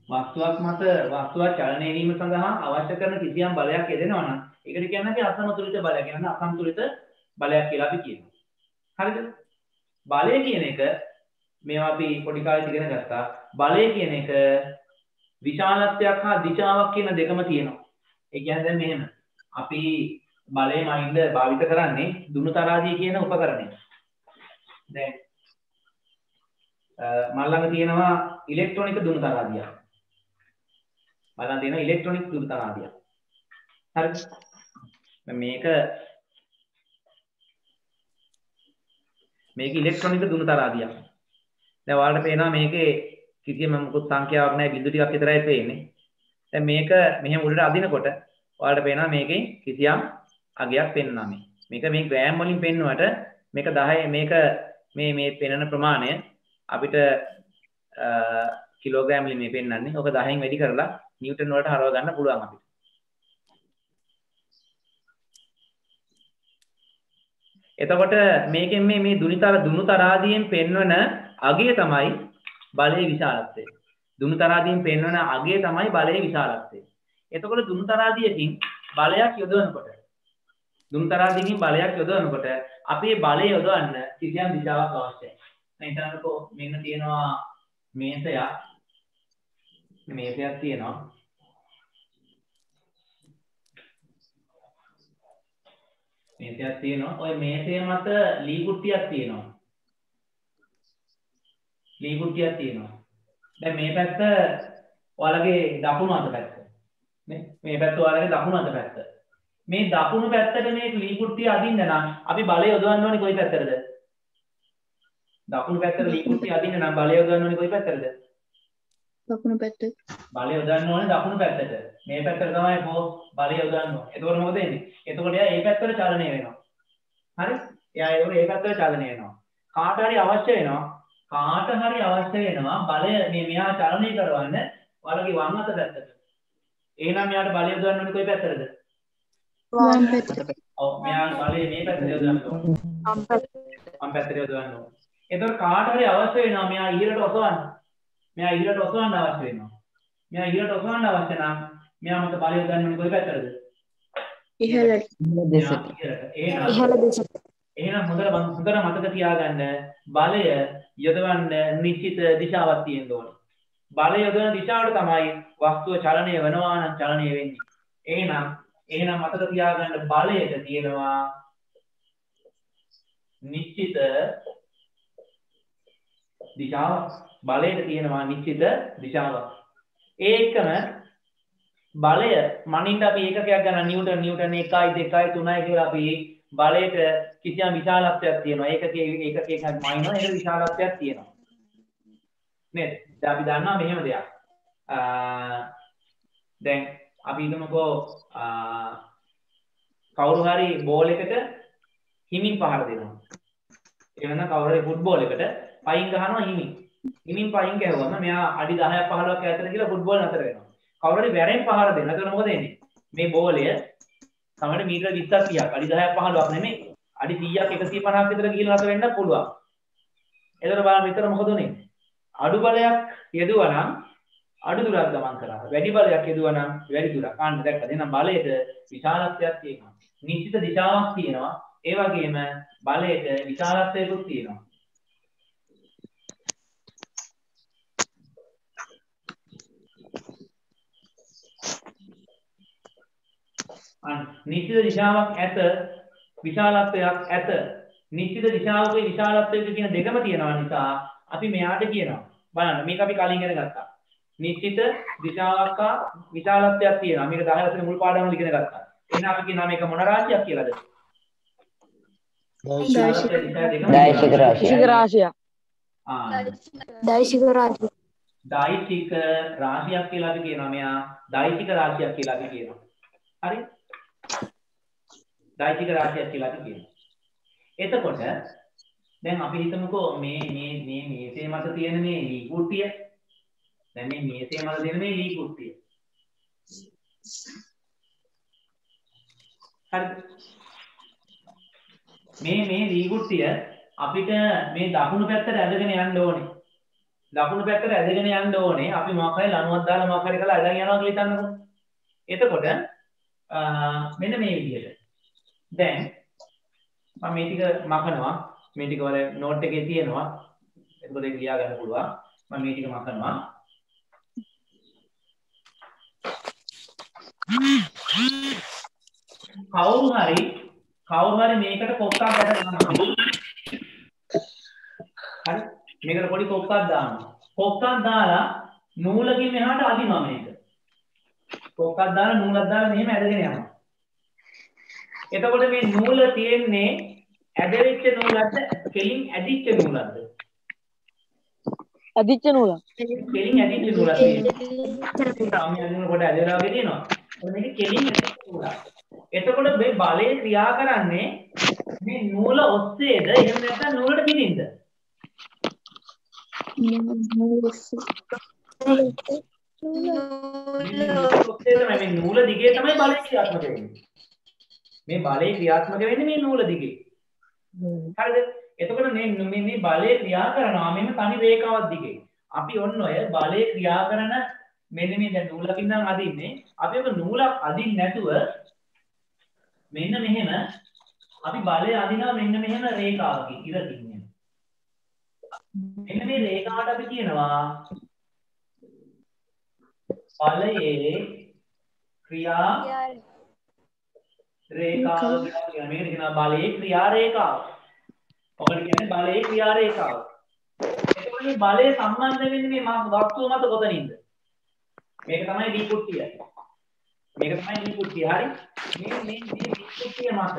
වස්තුවක් චලනය වීම සඳහා අවශ්‍ය කරන කිසියම් බලයක් යෙදෙනවා නම් ඒකට කියන්නේ අපි අසමතුලිත බලයක්. කියන්නේ අසන්තුලිත බලයක් කියලා අපි කියනවා. හරිද? බලය කියන එක මේවා අපි පොඩි කාලේ ඉගෙන ගත්තා. බලය කියන එක විශාලත්වයක් හා දිශාවක් කියන දෙකම තියෙනවා. ඒ කියන්නේ දැන් මෙහෙම අපි බලයේ මයින්ඩ් භාවිත කරන්නේ දුනු තරාදිය කියන උපකරණය. දැන් මල් ළඟ තියෙනවා ඉලෙක්ට්‍රොනික දුනු තරාදිය. මල් ළඟ තියෙනවා ඉලෙක්ට්‍රොනික දුනු තරාදිය. හරිද? මේක ඉලෙක්ට්‍රොනික දුනු තරාදියක්. දැන් ඔයාලට පේනවා මේකේ කිසිම මොකුත් සංඛ්‍යාවක් නැහැ බිඳු ටිකක් විතරයි පේන්නේ. දැන් මේක මෙහෙම උඩට අදිනකොට ඔයාලට පේනවා මේකේ කිසියම් අගයක් පෙන්වනවා මේ. මේක මේ ග්‍රෑම් වලින් පෙන්වුවට මේක 10 මේක මේ පෙන්වන ප්‍රමාණය අපිට කිලෝග්‍රෑම් වලින් මේ පෙන්වන්නේ. ඔක 10න් වැඩි කරලා නිව්ටන් වලට හරව ගන්න පුළුවන් අපිට. එතකොට මේකෙන් මේ දුනු තරාදියෙන් පෙන්වන අගය තමයි බලයේ විශාලත්වය. දුනු තරාදියෙන් පෙන්වන අගය තමයි බලයේ විශාලත්වය. එතකොට දුනු තරාදියකින් බලයක් යොදවනකොට අපි බලය යොදවන්න කිසියම් දිශාවක් අවශ්‍යයි. දැන් හිතන්නකෝ මෙන්න තියෙනවා මේසයක් තියෙනවා. මේසයක් තියෙනවා. ওই මේසය මත ලී කුට්ටියක් තියෙනවා. දැන් මේ පැත්ත ඔයාලගේ දකුණු අත පැත්ත. නේ? මේ පැත්ත ඔයාලගේ දකුණු අත පැත්ත. මේ දකුණු පැත්තට මේ ලී කුට්ටිය අදින්න නම් අපි බලය යොදවන්න ඕනේ කොයි පැත්තටද? දකුණු පැත්තට ලී කුට්ටිය අදින්න නම් බලය යොදවන්න ඕනේ කොයි පැත්තටද? දකුණු පැත්ත. බලය යොදන්න ඕනේ දකුණු පැත්තට. මේ පැත්තට තමයි බලය යොදන්න ඕනේ. එතකොට මොකද වෙන්නේ? එතකොට එයා මේ පැත්තට චලනය වෙනවා. හරි? එයා ඒ පැත්තට චලනය වෙනවා. කාට හරි අවශ්‍ය වෙනවා බලය මෙයා චලනය කරවන්න ඔයාලගේ වම් අත පැත්තට. එහෙනම් මෙයාට බලය යොදන්න ඕනේ කොයි පැත්තටද? වම් පැත්තට. ඔව් මෙයා බලය මේ පැත්තට යොදන්න ඕනේ. වම් පැත්තට යොදන්න ඕනේ. එතකොට කාට හරි අවශ්‍ය වෙනවා මෙයා ඉහළට ඔසවන්න. අවශ්‍ය වෙනවා. මෙයා ඉහළට ඔසවන්න අවශ්‍ය නම් මෙයා මත බලය යොදන්න ඕනේ කොයි පැත්තටද? ඉහළට. එහෙනම් හොඳට මතක තියාගන්න බලය යොදවන්න නිශ්චිත දිශාවක් තියෙන්න ඕනේ. බලය යොදවන දිශාවට තමයි වස්තුව චලනය වෙනවා නම් චලනය වෙන්නේ. එහෙනම් මතක තියාගන්න බලයට තියෙනවා නිශ්චිත දිශාවක්. ඒකම බලය මනින්න අපි ඒකකයක් ගන්න නිව්ටන් 1 2 3 කියලා අපි බලයට කිසියම් විශාලත්වයක් තියෙනවා. ඒකක මයින්නවා ඒක විශාලත්වයක් තියෙනවා. නේද? දැන් අපි දන්නවා මෙහෙම දෙයක්. දැන් අපි හිතමුකෝ කවුරු හරි බෝල් එකට හිමින් පහර දෙනවා. ඒ වෙන කවුරු හරි ෆුට්බෝල් එකට පයින් ගහනවා හිමින් පයින් ගැහුවම මෙයා අඩි 10ක් 15ක් ඈතට ගිහලා ෆුට්බෝල් නතර වෙනවා. කවුරු හරි වැරෙන් පහර දෙනවා. එතකොට මොකද වෙන්නේ? මේ බෝලය සමහර මීටර 20ක් 30ක් අඩි 10ක් 15ක් නෙමෙයි අඩි 100ක් 150ක් විතර ගිහලා නතර වෙන්නත් පුළුවන්. එතකොට බලන්න විතර මොකද උනේ? අඩු බලයක් යෙදුවා නම් අඩු දුරක් ගමන් කරා. වැඩි බලයක් යෙදුවා නම් වැඩි දුරක්. අන්න දැක්කද? එහෙනම් බලයට විශාලත්වයක් තියෙනවා. නිශ්චිත දිශාවක් තියෙනවා. ඒ වගේම බලයට විශාලත්වයකුත් තියෙනවා. නිශ්චිත දිශාවක් ඇත විශාලත්වයක් ඇත. නිශ්චිත දිශාවකේ විශාලත්වයක කියන දෙකම තියෙනවා නිසා අපි මෙයාට කියනවා බලන්න මේක අපි කලින් ඉගෙන ගත්තා. නිශ්චිත දිශාවක් හා විශාලත්වයක් තියෙනවා. මේක 10 වසරේ මුල් පාඩම් වල ඉගෙන ගත්තා. එහෙනම් අපි කියනවා මේක මොන රාශියක් කියලාද? දෛශික රාශිය. දෛශික රාශිය. දෛශික රාශියක් කියලා අපි කියනවා. මෙයා දෛශික රාශියක් කියලා අපි කියනවා. හරි? දෛශික රාශියක් කියලා අපි කියනවා. එතකොට දැන් අපි හිතමුකෝ මේ මේසේ මත තියෙන මේ ලී කුට්ටිය. දැන් මේ මේසේ මත තියෙන මේ ලී කුට්ටිය. හරි. මේ ලී කුට්ටිය අපිට මේ දකුණු පැත්තට ඇදගෙන යන්න ඕනේ. අපි මොකක් හරි ලණුවක් දාලා මොකක් හරි කරලා ඇදගෙන යනවා කියලා හිතන්නකෝ. එතකොට මෙන්න මේ විදිහට. දැන් මම මේ ටික මකනවා. මේ ටික වල නෝට් එකේ තියෙනවා. එතකොට ඒක ලියා ගන්න පුළුවන්. මම මේ ටික මකනවා. කවුරු හරි මේකට කොක්කක් ගැට ගන්නවා. හරි මේකට පොඩි කොක්කක් දානවා. කොක්කක් දාලා නූලකින් මෙහාට අදිනවා මේක. කොක්කක් දාලා නූලක් දාලා මෙහෙම ඇදගෙන යනවා. එතකොට මේ නූල තියෙන්නේ ඇදෙච්ච නූලක්ද කෙලින් ඇදිච්ච නූලක්ද? ඇදිච්ච නූල. කෙලින් ඇදිච්ච නූලක් තියෙනවා. සාමාන්‍ය නූල කොට ඇදලා වගේ තියෙනවා. මේක කෙලින් ඇදිච්ච නූලක්. එතකොට මේ බලය ක්‍රියා කරන්නේ මේ නූල ඔස්සේද එහෙම නැත්නම් නූලට පිටින්ද? මේ නූල දිගේ තමයි බලය ක්‍රියාත්මක වෙන්නේ. මේ බලය ක්‍රියාත්මක වෙන්නේ මේ නූල දිගේ. හරිද? එතකොට මේ බලය ක්‍රියා කරනවා මෙන්න තනි රේඛාවක් දිගේ. අපි ඔන්න ඔය බලය ක්‍රියා කරන මෙන්න මේ දැන් නූලකින් නම් අදින්නේ. අපි ඔක නූලක් අදින්න නැතුව මෙන්න මෙහෙම අපි බලය අදිනවා මෙන්න මෙහෙම රේඛාවකින් ඉරකින් මෙන්න. මෙන්න මේ රේඛාවට අපි කියනවා බලයේ ක්‍රියා රේඛාව කියලා කියනවා. මේකට කියනවා බලයේ ක්‍රියා රේඛාව. ඔකට කියන්නේ බලයේ ක්‍රියා රේඛාව. එතකොට මේ බලය සම්බන්ධ වෙන්නේ මේ වස්තුව මත කොතනින්ද? මේක තමයි දී කුට්ටිය. මේක තමයි දී කුට්ටිය. හරි? මේ දී කුට්ටිය මත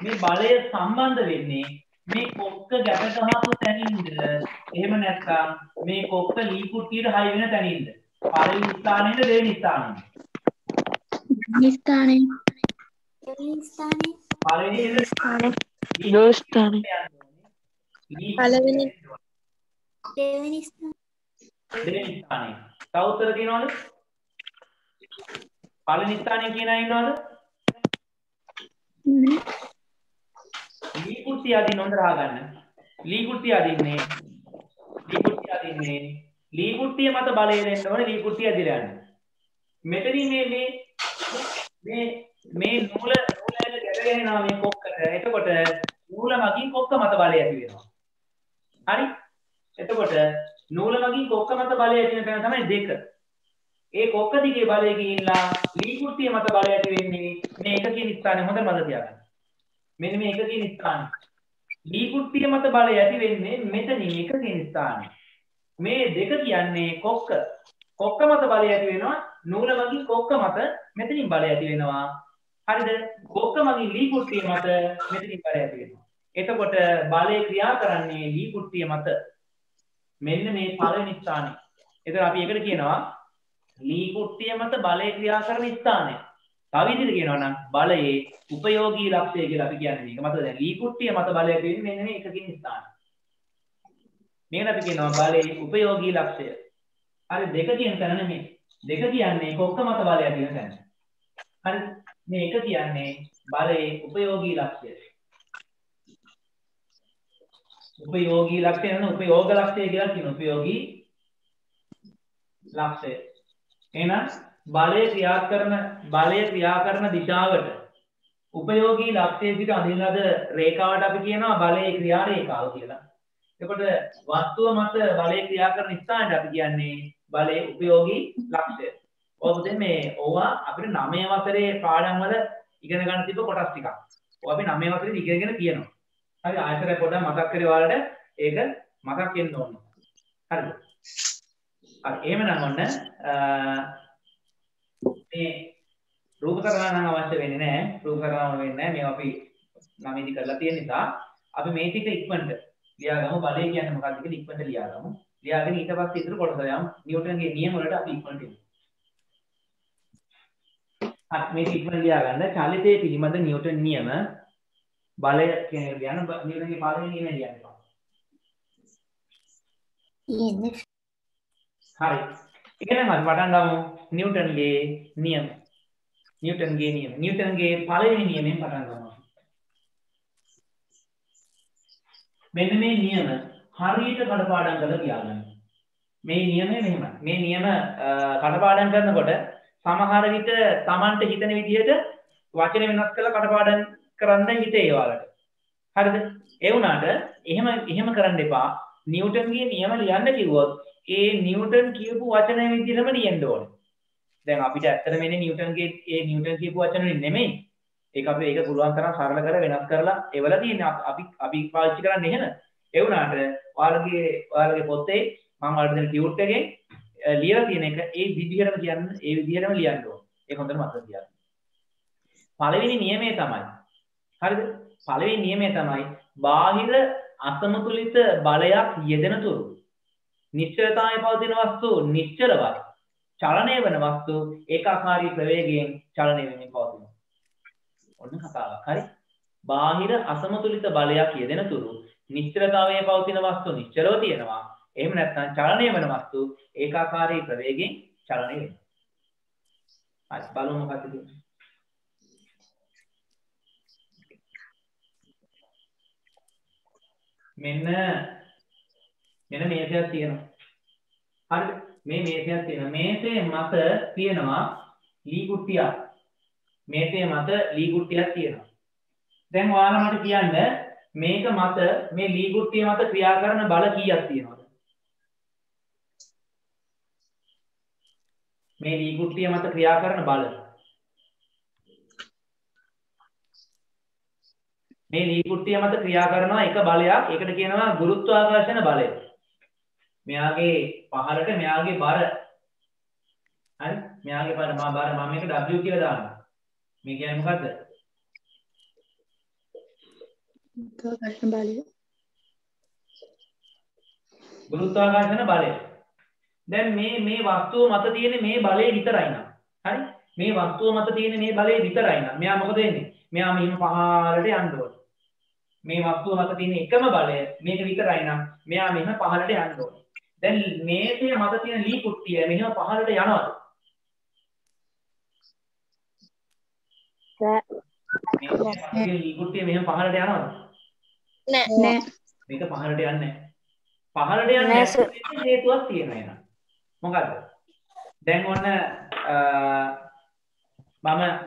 මේ බලය සම්බන්ධ වෙන්නේ මේ කොක්ක ගැට ගහපු තැනින්ද? එහෙම නැත්නම් මේ කොක්ක ලී කුට්ටියට හයි වෙන තැනින්ද? පළවෙනි ස්ථානයේද දෙවෙනි ස්ථානයේද? ස්ථානයේ පළවෙනි ස්ථානයේ. පළවෙනි දෙවෙනි ස්ථානයේ. දෙවෙනි ස්ථානයේ. තව උත්තර තියෙනවද? පළවෙනි ස්ථානයේ කියන අය ඉන්නවද? ලී කුට්ටිය අදින්න හොඳට අහගන්න. ලී කුට්ටිය අදින්නේ ලී කුට්ටිය මත බලය දෙන්න ඕනේ ලී කුට්ටිය ඇදලා යන්න. මෙතනින් මේ නූල ගැට ගැහෙනවා මේ කොක්කට. එතකොට නූල මගින් කොක්ක මත බලය ඇති වෙනවා. හරි? එතකොට නූල මගින් කොක්ක මත බලය ඇති වෙන තැන තමයි දෙක. ඒ කොක්ක දිගේ බලය ගිහිල්ලා ලී කුට්ටිය මත බලය ඇති වෙන්නේ මේ එක කියන ස්ථානේ. හොඳට මතක තියාගන්න. මෙන්න මේ එක කියන ස්ථානේ. ලී කුට්ටිය මත බලය ඇති වෙන්නේ මෙතනින් එක කියන ස්ථානේ. මේ දෙක කියන්නේ කොක්ක. කොක්ක මත බලය ඇති වෙනවා. නූල මගින් කොක්ක මත මෙතනින් බලය ඇති වෙනවා. හරිද? කොක්ක මගින් ලී කුට්ටිය මත මෙතනින් බලය ඇති වෙනවා. එතකොට බලය ක්‍රියා කරන්නේ ලී කුට්ටිය මත. මෙන්න මේ පළවෙනි ස්ථානේ. එතකොට අපි ඒකට කියනවා ලී කුට්ටිය මත බලය ක්‍රියා කරන ස්ථානය. තව විදිහට කියනවා නම් බලයේ උපයෝගී ලක්ෂය කියලා අපි කියන්නේ මේක. මතකද? ලී කුට්ටිය මත බලය ඇති වෙන්නේ මෙන්න මේ එකකින් ස්ථානය. මේකට අපි කියනවා බලයේ උපයෝගී ලක්ෂය. හරි දෙක කියන තැන නෙමෙයි. දෙක කියන්නේ කොක්ක මත බලය ඇති වෙන තැන. හරි මේ එක කියන්නේ බලයේ උපයෝගී ලක්ෂය. උපයෝගී ලක්ෂය නෙවෙයි උපයෝග ලක්ෂය කියලා කියනවා. උපයෝගී ලක්ෂය. එහෙනම් බලය ක්‍රියා කරන දිශාවට උපයෝගී ලක්ෂයේ සිට අඳින ලද රේඛාවට අපි කියනවා බලයේ ක්‍රියා රේඛාව කියලා. එතකොට වස්තුව මත බලය ක්‍රියා කරන ස්ථානයට අපි කියන්නේ බලයේ උපයෝගී ලක්ෂය. ඔබ මේ ඕවා අපිට 9 වසරේ පාඩම් වල ඉගෙන ගන්න තිබ්බ කොටස් ටිකක්. ඔය අපි 9 වසරේ ඉගෙනගෙන තියෙනවා. හරි ආයතනය පොඩ්ඩක් මතක් කරේ ඔයාලට ඒක මතක් වෙන්න ඕන. හරිද? හරි එහෙමනම් ඔන්න මේ රූප කරලා නම් අවශ්‍ය වෙන්නේ නැහැ. රූප කරලා වෙන්නේ නැහැ. මේවා අපි 9 දී කරලා තියෙන නිසා අපි මේ ටික ඉක්මනට ලියාගමු. බලය කියන්නේ මොකක්ද කියලා ඉක්මනට ලියාගමු. ලියාගෙන ඊට පස්සේ ඉතුරු කොටස යමු. නිව්ටන්ගේ නියම වලට අපි ඉක්මනට යමු. හරි මේක ඉක්මනට ලියාගන්න. චලිතයේ පිළිබඳ නිව්ටන් නියම බලය කියන ලියන නිව්ටන්ගේ පාඩමේ නියම ලියන්න. හරි. ඉගෙන ගන්න පටන් ගමු. නිව්ටන්ගේ නියම. නිව්ටන්ගේ පළවෙනි නියමයෙන් පටන් ගමු. මෙන්න මේ නියම හරියට කඩපාඩම් කරලා තියාගන්න. මේ නියමය මෙහෙමයි. මේ නියම කඩපාඩම් කරනකොට සමහර විට Tamanට හිතෙන විදිහට වචන වෙනස් කරලා කඩපාඩම් කරන්න හිතේ ඒවාලට. හරිද? ඒ වුණාට එහෙම කරන්න එපා. නිව්ටන්ගේ නියම ලියන්න කිව්වොත් ඒ නිව්ටන් කියපු වචන විදිහටම ලියන්න ඕනේ. දැන් අපිට ඇත්තටම එන්නේ නිව්ටන්ගේ ඒ නිව්ටන් කියපු වචන වලින් නෙමෙයි. ඒක අපි ඒක පුළුවන් තරම් සරල කර වෙනස් කරලා ඒවල තියෙන්නේ අපි පාවිච්චි කරන්නේ එහෙම. ඒ වුණාට ඔයාලගේ පොතේ මම ඔයාලට දෙන ටියුට් එකෙන් ලියලා තියෙන එක ඒ විදිහටම කියන්න ඒ විදිහටම ලියන්න ඕන. ඒක හොඳට මතක තියාගන්න. පළවෙනි නියමය තමයි. හරිද? පළවෙනි නියමය තමයි බාහිර අසමතුලිත බලයක් යෙදෙන තුරු නිශ්චලතාවයේ පවතින වස්තු නිශ්චලවත් චලනය වන වස්තු ඒකාකාරී ප්‍රවේගයෙන් චලනය වෙමින් පවතිනවා. ඔන්න කතාවක්. හරි? බාහිර අසමතුලිත බලයක් යෙදෙන තුරු නිශ්චලතාවයේ පවතින වස්තු නිශ්චලව තියෙනවා. එහෙම නැත්නම් චලනය වන වස්තු ඒකාකාරී ප්‍රවේගයෙන් චලනය වෙනවා. හරි බලමු මොකක්ද කියන්නේ. මෙන්න මේසයක් තියෙනවා. හරිද? මේ මේසයක් තියෙනවා. මේසේ මත තියෙනවා ලී කුට්ටියක්. මේසේ මත ලී කුට්ටියක් තියෙනවා. දැන් ඔයාලා මට කියන්න මේක මත මේ ලී කුට්ටිය මත ක්‍රියා කරන බල කීයක් තියෙනවද? මේ ලී කුට්ටිය මත ක්‍රියා කරන බල. මේ ලී කුට්ටිය මත ක්‍රියා කරනවා එක බලයක්. ඒකට කියනවා ගුරුත්වාකර්ෂණ බලය. මෙයාගේ පහළට මෙයාගේ බර. හරි? මෙයාගේ බර මම මේක W කියලා දානවා. මේ කියන්නේ මොකද්ද? ගුරුත්වාකර්ෂණ බලය. ගුරුත්වාකර්ෂණ බලය. දැන් මේ වස්තුව මත තියෙන මේ බලය විතරයි නේද? හරි? මේ වස්තුව මත තියෙන මේ බලය විතරයි නේද? මෙයා මොකද වෙන්නේ? මෙයා මෙහිම පහළට යන්න ඕනේ. මේ වස්තුව මත තියෙන එකම බලය මේක විතරයි නම් මෙයා මෙහෙම පහළට යන්න ඕනේ. දැන් මේකේ මත තියෙන ලී කුට්ටිය මෙහෙම පහළට යනවද? මේ ලී කුට්ටිය මෙහෙම පහළට යනවද? නෑ. මේක පහළට යන්නේ නැහැ. පහළට යන්නේ නැහැ හේතුවක් තියෙනවා එහෙනම්. මොකද්ද? දැන් ඔන්න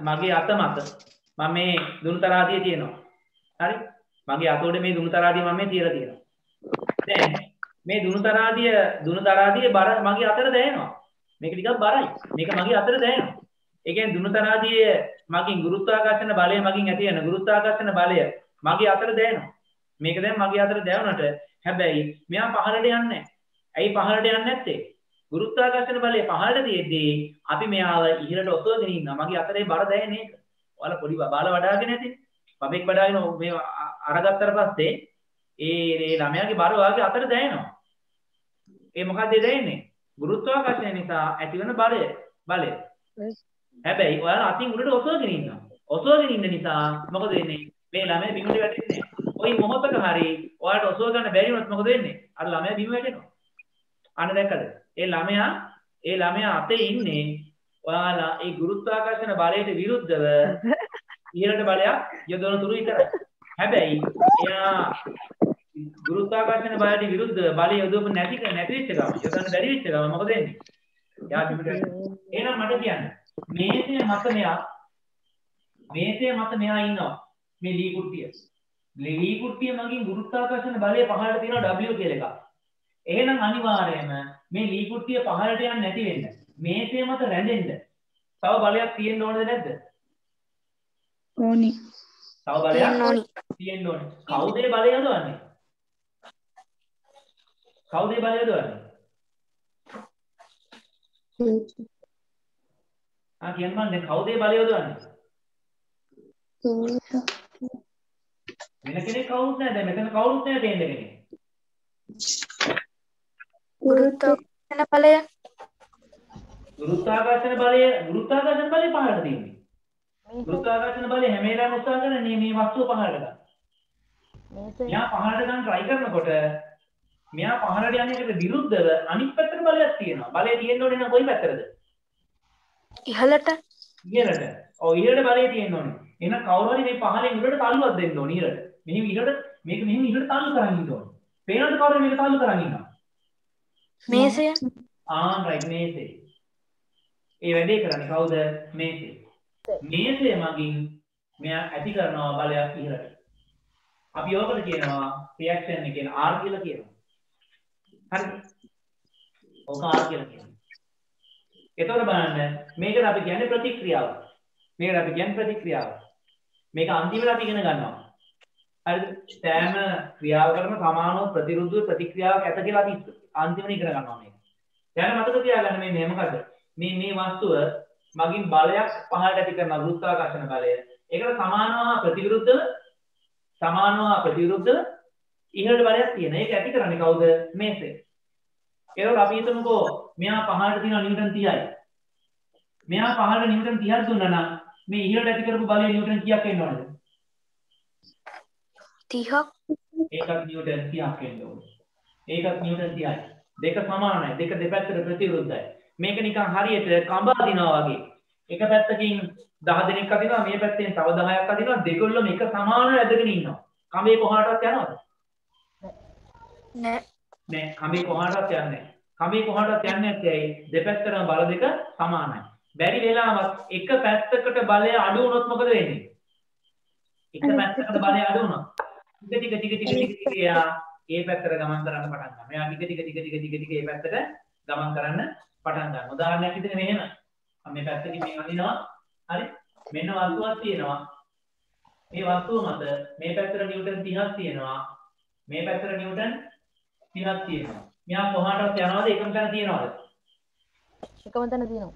මගේ අත මත මම මේ දුනුතරාදිය තියෙනවා. හරි? මගේ අතෝඩේ මේ දුනුතරාදිය මම මේ තියලා තියෙනවා. දැන් මේ දුනුතරාදිය බර මගේ අතට දැනෙනවා. මේක ටිකක් බරයි. මේක මගේ අතට දැනෙනවා. ඒ කියන්නේ දුනුතරාදිය මගින් ගුරුත්වාකර්ෂණ බලය මගින් ඇති වෙන ගුරුත්වාකර්ෂණ බලය මගේ අතට දැනෙනවා. මේක දැන් මගේ අතට දැනුණට හැබැයි මෙයා පහළට යන්නේ නැහැ. ඇයි පහළට යන්නේ නැත්තේ? ගුරුත්වාකර්ෂණ බලය පහළට තියෙද්දී අපි මෙයාව ඉහළට ඔසවගෙන ඉන්නවා. මගේ අතරේ බර දැනෙන්නේ ඒක. ඔයාලා පොඩි බාල වඩාගෙන නැතිනේ. බබෙක් වඩාගෙන මේ අරගත්තට පස්සේ ඒ ළමයාගේ බර වාගේ අතට දැනෙනවා. ඒ මොකක්ද දැනෙන්නේ? ගුරුත්වාකර්ෂණය නිසා ඇතිවන බලය. හැබැයි ඔයාලා අතින් උඩට ඔසවගෙන ඉන්නවා. ඔසවගෙන ඉන්න නිසා මොකද වෙන්නේ? මේ ළමයා බිමට වැටෙන්නේ නැහැ. ওই මොහොතක හරි ඔයාලට ඔසව ගන්න බැරි වුණොත් මොකද වෙන්නේ? අර ළමයා බිම වැටෙනවා. අන්න දැක්කද? ඒ ළමයා අතේ ඉන්නේ ඔයාලා ඒ ගුරුත්වාකර්ෂණ බලයට විරුද්ධව ඉහළට බලයක් යොදවන තුරු විතරයි. හැබැයි එයා ගුරුත්වාකර්ෂණ බලයට විරුද්ධව බලය යොදවපු නැති වෙච්ච ගමන් යොදන්න බැරි වෙච්ච ගමන් මොකද වෙන්නේ? එයා බිමට වැටෙනවා. එහෙනම් මට කියන්න මේසේ මත මෙයා ඉන්නවා. මේ ලී කුට්ටිය. ලී කුට්ටිය මගින් ගුරුත්වාකර්ෂණ බලය පහළට තියෙනවා W කියලා එකක්. එහෙනම් අනිවාර්යයෙන්ම මේ ලී කුට්ටිය පහළට යන්නේ නැති වෙන්න මේසේ මත රැඳෙන්න තව බලයක් තියෙන්න ඕනද නැද්ද? ඕනි. තව බලයක් තියෙන්න ඕනේ. කවුද ඒ බලය යොදවන්නේ? කියන්න මම දැන් කවුද ඒ බලය යොදවන්නේ? වෙන කෙනෙක් කවුරුත් නැහැ. දැන් මෙතන කවුරුත් නැහැ තේන්න කෙනෙක්. ගුරුත්වාකර්ෂණ බලය. ගුරුත්වාකර්ෂණ බලය පහළට තියෙන්නේ. ගුරුත්වාකර්ෂණ බලය හැම වෙලාවෙම උත්සාහ කරන්නේ මේ වස්තුව පහළට ගන්න. මෙයා පහළට ගන්න try කරනකොට මෙයා පහළට යන එකට විරුද්ධව අනිත් පැත්තට බලයක් තියෙනවා. බලය තියෙන්න ඕනේ නම් කොයි පැත්තටද? ඉහළට. ඔව් ඉහළට බලය තියෙන්න ඕනේ. එහෙනම් කවුරු හරි මේ පහළෙන් උඩට තල්ලුවක් දෙන්න ඕනේ ඉහළට. මෙහෙම ඉහළට තල්ලු කරන් ඉන්න ඕනේ. පේනවද කවුරු මේක තල්ලු කරන් ඉන්නවා? මේසය. රයිට් මේසය. ඒ වැඩේ කරන්නේ කවුද? මේසය. මේසය මගින් මෙයා ඇති කරනවා බලයක් ඉහළට. අපි ඕකට කියනවා රියැක්ෂන් එක කියන R කියලා කියනවා. හරිද? ඕක R කියලා කියනවා. එතකොට බලන්න මේකට අපි කියන්නේ ප්‍රතික්‍රියාව. මේකට අපි කියන්නේ ප්‍රතික්‍රියාව. මේක අන්තිමට අපි ඉගෙන ගන්නවා. හරිද? සෑම ක්‍රියාවකටම සමානව ප්‍රතිරුද්ධ ප්‍රතික්‍රියාවක් ඇත කියලා අපි අන්තිමට ඉගෙන ගන්නවා මේක. දැන් මතක තියාගන්න මේ මොකද? මේ වස්තුව මගින් බලයක් පහළට ඇති කරන ගුරුත්වාකර්ෂණ බලය. ඒකට සමානව ප්‍රතිවිරුද්ධ ඉහළට බලයක් තියෙන. ඒක ඇති කරන්නේ කවුද? මේසෙ. ඒකවල අපි හිතමුකෝ මෙයා පහළට තියෙන නිව්ටන් 30යි. මෙයා පහළට නිව්ටන් 30ක් දුන්නා නම් මේ ඉහළට ඇති කරපු බලය නිව්ටන් කීයක් එන්න ඕනද? 30ක්. ඒකත් නිව්ටන් 30ක් එන්න ඕනේ. ඒකත් නිව්ටන් 30යි. දෙක සමානයි. දෙක දෙපැත්තට ප්‍රතිවිරුද්ධයි. මේක නිකන් හරියට කඹ අදිනවා වගේ. එක පැත්තකින් 10 දෙනෙක් අදිනවා, මේ පැත්තෙන් තව 10ක් අදිනවා. දෙකොල්ලම එක සමානව ඇදගෙන ඉන්නවා. කඹේ කොහාටවත් යනවද? නෑ. නෑ, කඹේ කොහාටවත් යන්නේ නෑ. කඹේ කොහාටවත් යන්නේ නැත්තේ ඇයි? දෙපැත්තටම බල දෙක සමානයි. බැරි වෙලාවක් එක පැත්තකට බලය අඩු වුණොත් මොකද වෙන්නේ? එක පැත්තකට බලය අඩු වුණා. ටික යා ඒ පැත්තට ගමන් කරන්න පටන් ගන්නවා. මෙයා ටික ඒ පැත්තට ගමන් කරන්න පටන් ගන්නවා. උදාහරණයක් විදිහට මෙහෙම. මේ පැත්තකින් මේ අදිනවා. හරි? මෙන්න වස්තුවක් තියෙනවා. මේ වස්තුව මත මේ පැත්තට නිව්ටන් 30ක් තියෙනවා. මේ පැත්තට නිව්ටන් 30ක් තියෙනවා. මෙයා කොහාටවත් යනවද? එකම තැන තියෙනවද? එකම තැන තියෙනවා.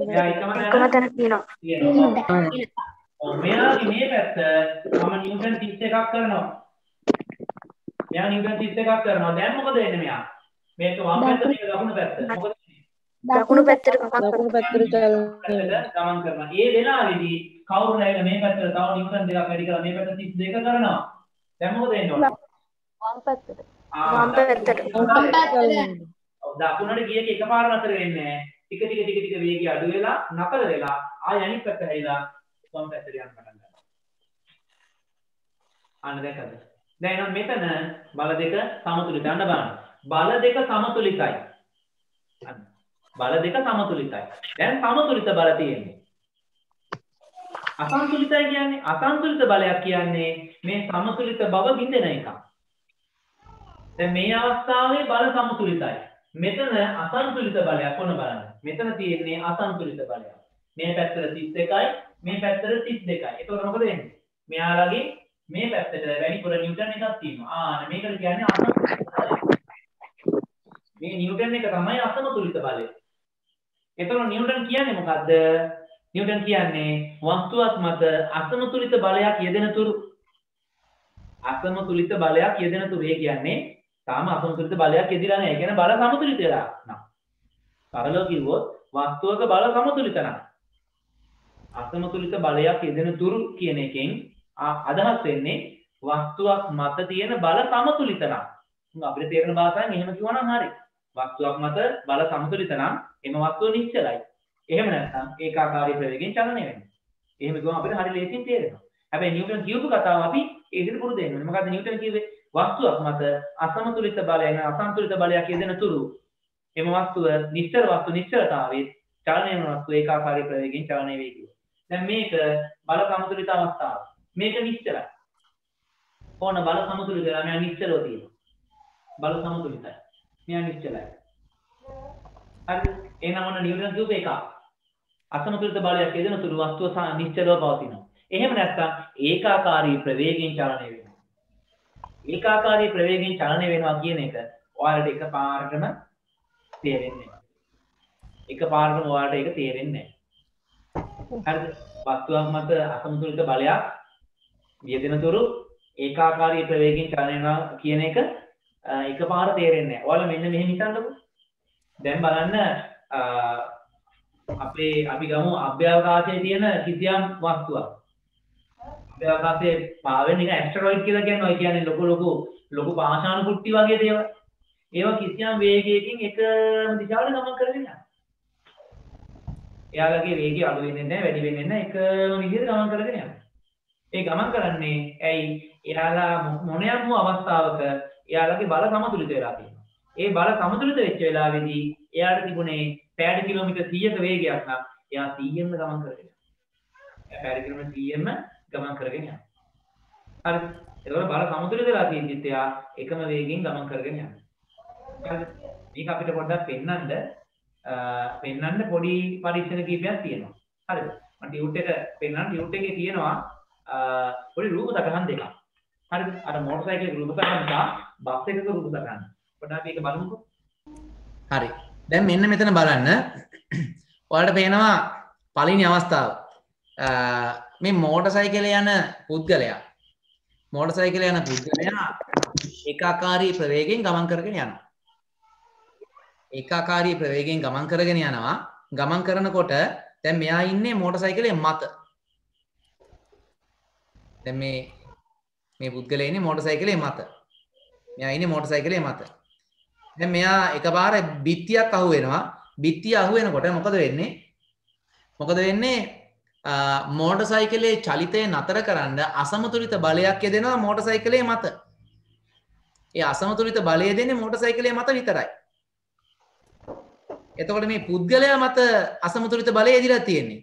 මෙයා එකම තැන තියෙනවා. මෙයාගේ මේ පැත්ත මම නිව්ටන් 31ක් කරනවා. මෙයා නිව්ටන් 31ක් කරනවා. දැන් මොකද වෙන්නේ මෙයා? මේක වම් පැත්ත මේක දකුණු පැත්ත. මොකද දකුණු පැත්තට ගමන් කරනවා. ඒ වෙලාවේදී කවුරු නැගලා මේ පැත්තට තව නිව්ටන් දෙකක් වැඩි කරලා මේ පැත්ත 32 කරනවා. දැන් මොකද වෙන්නේ? වම් පැත්තට. වම් පැත්තට. දකුණට ගිය එක එකපාර නතර වෙන්නේ නැහැ. ටික වේගය අඩු වෙලා නතර වෙලා ආය අනිත් පැත්ත හැරිලා වම් පැත්තට යන්න පටන් ගන්නවා. අන්න දැක්කද? දැන් එහෙනම් මෙතන බල දෙක සමතුලිතයි. අන්න බලන්න. බල දෙක සමතුලිතයි. බල දෙක සමතුලිතයි. දැන් සමතුලිත බල තියෙන්නේ. අසන්තුලිතයි කියන්නේ අසන්තුලිත බලයක් කියන්නේ මේ සමතුලිත බව බිඳෙන එක. දැන් මේ අවස්ථාවේ බල සමතුලිතයි. මෙතන අසන්තුලිත බලයක් වුණ බලන්න. මෙතන තියෙන්නේ අසන්තුලිත බලයක්. මේ පැත්තට 31යි, මේ පැත්තට 32යි. එතකොට මොකද වෙන්නේ? මෙයාලගේ මේ පැත්තට වැඩිපුර නිව්ටන් එකක් තියෙනවා. මේකට කියන්නේ අසමතුලිත බලය. මේ නිව්ටන් එක තමයි අසමතුලිත බලය. එතකොට නිව්ටන් කියන්නේ මොකද්ද? නිව්ටන් කියන්නේ වස්තුවක් මත අසමතුලිත බලයක් යෙදෙන තුරු. අසමතුලිත බලයක් යෙදෙන තුරු. ඒ කියන්නේ තාම අසමතුලිත බලයක් යෙදිලා නැහැ. ඒ කියන්නේ බල සමතුලිත වෙලා නම්. සරලව කිව්වොත් වස්තුවක බල සමතුලිත නම්. අසමතුලිත බලයක් යෙදෙන තුරු කියන එකෙන් අදහස් වෙන්නේ වස්තුවක් මත තියෙන බල සමතුලිත නම්. අපිට තේරෙන භාෂාවෙන් එහෙම කිව්වනම් හරි. වස්තුවක් මත බල සමතුලිත නම් එම වස්තුව නිශ්චලයි. එහෙම නැත්නම් ඒකාකාරී ප්‍රවේගයෙන් චලනය වෙනවා. එහෙම කිව්වම අපිට හරි ලේසියෙන් තේරෙනවා. හැබැයි නිව්ටන් කියපු කතාව අපි ඒ විදිහට පුරුදු වෙන්න ඕනේ. මොකද්ද නිව්ටන් කිව්වේ? වස්තුවක් මත අසමතුලිත බලයක් අසන්තුලිත බලයක් යෙදෙන තුරු එම වස්තුව නිශ්චලතාවයේ චලනය වෙන වස්තුව ඒකාකාරී ප්‍රවේගයෙන් චලනය වේ කියනවා. දැන් මේක බල සමතුලිත අවස්ථාව. මේක නිශ්චලයි. ඕන බල සමතුලිතලා මෙයා නිශ්චලව තියෙනවා. බල සමතුලිතයි. මෙයා නිශ්චලයි. හරි. එහෙනම් ඔන්න නිව්ටන් කියපු එක. අසමතුලිත බලයක් යෙදෙන තුරු වස්තුව නිශ්චලව පවතිනවා. එහෙම නැත්නම් ඒකාකාරී ප්‍රවේගයෙන් චලනය වෙනවා. ඒකාකාරී ප්‍රවේගයෙන් චලනය වෙනවා කියන එක ඔයාලට එකපාරටම තේරෙන්නේ නැහැ. එකපාරටම ඔයාලට ඒක තේරෙන්නේ නැහැ. හරිද? වස්තුවක් මත අසමතුලිත බලයක් යෙදෙන තුරු ඒකාකාරී ප්‍රවේගයෙන් චලනය වෙනවා කියන එක එකපාර තේරෙන්නේ නැහැ. ඔයාලා මෙන්න මෙහෙම හිතන්නකෝ. දැන් බලන්න අපි ගමු අභ්‍යවකාශයේ තියෙන කිසියම් වස්තුවක්. අභ්‍යවකාශයේ පාවෙන එක ඇස්ටරොයිඩ් කියලා කියනවා. ඒ කියන්නේ ලොකු පාෂාණ කුට්ටි වගේ දේවල්. ඒවා කිසියම් වේගයකින් එකම දිශාවට ගමන් කරගෙන යනවා. එයාලගේ වේගය අඩු වෙන්නේ නැහැ, වැඩි වෙන්නේ නැහැ. එකම විදිහට ගමන් කරගෙන යනවා. ඒ ගමන් කරන්නේ ඇයි? එයාලා මොනියම් වූ අවස්ථාවක එයාලගේ බල සමතුලිත වෙලා තියෙනවා. ඒ බල සමතුලිත වෙච්ච වෙලාවේදී එයාට තිබුණේ පැයට කිලෝමීටර් 100ක වේගයක් නම් එයා 100ෙන්ම ගමන් කරගෙන යනවා. එයා පැයට කිලෝමීටර් 100ෙන්ම ගමන් කරගෙන යනවා. හරිද? ඒකවල බල සමතුලිත වෙලා තියෙද්දිත් එයා එකම වේගයෙන් ගමන් කරගෙන යනවා. හරිද? මේක අපිට පොඩ්ඩක් පෙන්නන්න පෙන්වන්න පොඩි පරීක්ෂණ කීපයක් තියෙනවා. හරිද? මම ටියුට් එක පෙන්වන්න ටියුට් එකේ තියෙනවා පොඩි රූප සටහන් දෙකක්. හරිද? අර මෝටර් සයිකල් රූප සටහන සහ බස් එකක රූප සටහන. පොඩ්ඩක් අපි ඒක බලමුකෝ. හරි. දැන් මෙන්න මෙතන බලන්න. ඔයාලට පේනවා පළවෙනි අවස්ථාව. මේ මෝටර් සයිකලේ යන පුද්ගලයා ඒකාකාරී ප්‍රවේගයෙන් ගමන් කරගෙන යනවා. ඒකාකාරී ප්‍රවේගයෙන් ගමන් කරගෙන යනවා. ගමන් කරනකොට දැන් මෙයා ඉන්නේ මෝටර් සයිකලේ මත. දැන් මේ පුද්ගලයා ඉන්නේ මෝටර් සයිකලේ මත. මෙයා ඉන්නේ මෝටර් සයිකලේ මත. දැන් මෙයා එකපාර බිත්තියක් අහු වෙනවා. බිත්තිය අහු වෙනකොට මොකද වෙන්නේ? මෝටර් සයිකලේ චලිතය නතර කරන්න අසමතුලිත බලයක් යෙදෙනවා මෝටර් සයිකලේ මත. ඒ අසමතුලිත බලය දෙන්නේ මෝටර් සයිකලේ මත විතරයි. එතකොට මේ පුද්ගලයා මත අසමතුලිත බලය එදිලා තියෙන්නේ.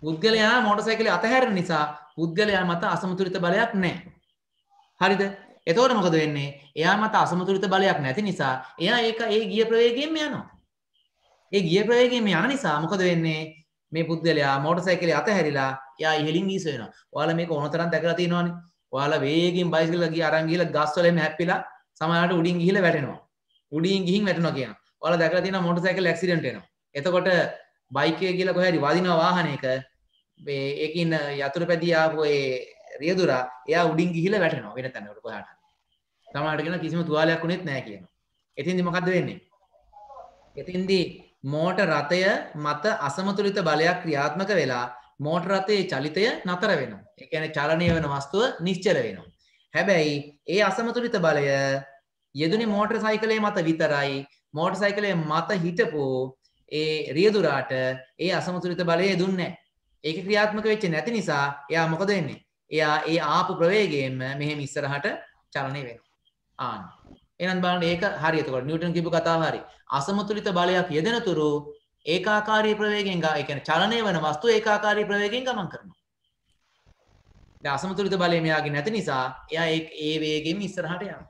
පුද්ගලයා මෝටර් සයිකලේ අතහැරෙන නිසා පුද්ගලයා මත අසමතුලිත බලයක් නැහැ. හරිද? එතකොට මොකද වෙන්නේ? එයා මත අසමතුලිත බලයක් නැති නිසා එයා ඒ ගිය ප්‍රවේගයෙන්ම යනවා. ඒ ගිය ප්‍රවේගයෙන් යන නිසා මොකද වෙන්නේ? මේ පුද්ගලයා මෝටර් සයිකලේ අතහැරිලා එයා ඉහළින් ගිහිස වෙනවා. ඔයාලා මේක ඕනතරම් දැකලා තියෙනවනේ. ඔයාලා වේගෙන් බයිසිකල් අරන් ගිහලා ගස් වලින් හැප්පිලා සමහරවිට උඩින් ගිහිල්ලා වැටෙනවා. උඩින් ගිහින් වැටෙනවා කියනවා. ඔයාලා දැකලා තියෙනවා මෝටර් සයිකල් ඇක්සිඩන්ට් වෙනවා. එතකොට බයික් එක ගිහලා කොහේ හරි වදිනවා වාහනයක මේ ඒකින් යතුරු පැදී ආපු ඒ රියදුරා එයා උඩින් ගිහිල්ලා වැටෙනවා වෙන තැනකට කොහාට. සමහරවිට කියන කිසිම තුවාලයක් උනේත් නැහැ කියනවා. එතින්දි මොකද්ද වෙන්නේ? එතින්දි මෝටර් රථය මත අසමතුලිත බලයක් ක්‍රියාත්මක වෙලා මෝටර් රථයේ චලිතය නතර වෙනවා. ඒ කියන්නේ චලනය වෙන වස්තුව නිශ්චල වෙනවා. හැබැයි ඒ අසමතුලිත බලය යෙදුනේ මෝටර් සයිකලයේ මත විතරයි. මෝටර් සයිකලයේ මත හිටපු ඒ රියදුරාට ඒ අසමතුලිත බලය දුන්නේ නැහැ. ඒක ක්‍රියාත්මක වෙච්ච නැති නිසා එයා මොකද වෙන්නේ? එයා ඒ ආපු ප්‍රවේගයෙන්ම මෙහෙම ඉස්සරහට චලනය වෙනවා. එහෙනම් බලන්න ඒක හරි. එතකොට නිව්ටන් කියපු කතාව හරි. අසමතුලිත බලයක් යෙදෙන තුරු ඒකාකාරී ප්‍රවේගයෙන් ඒ කියන්නේ චලනය වෙන වස්තුව ඒකාකාරී ප්‍රවේගයෙන් ගමන් කරනවා. දැන් අසමතුලිත බලය මෙයාගේ නැති නිසා එයා ඒ වේගයෙන් ඉස්සරහට යනවා.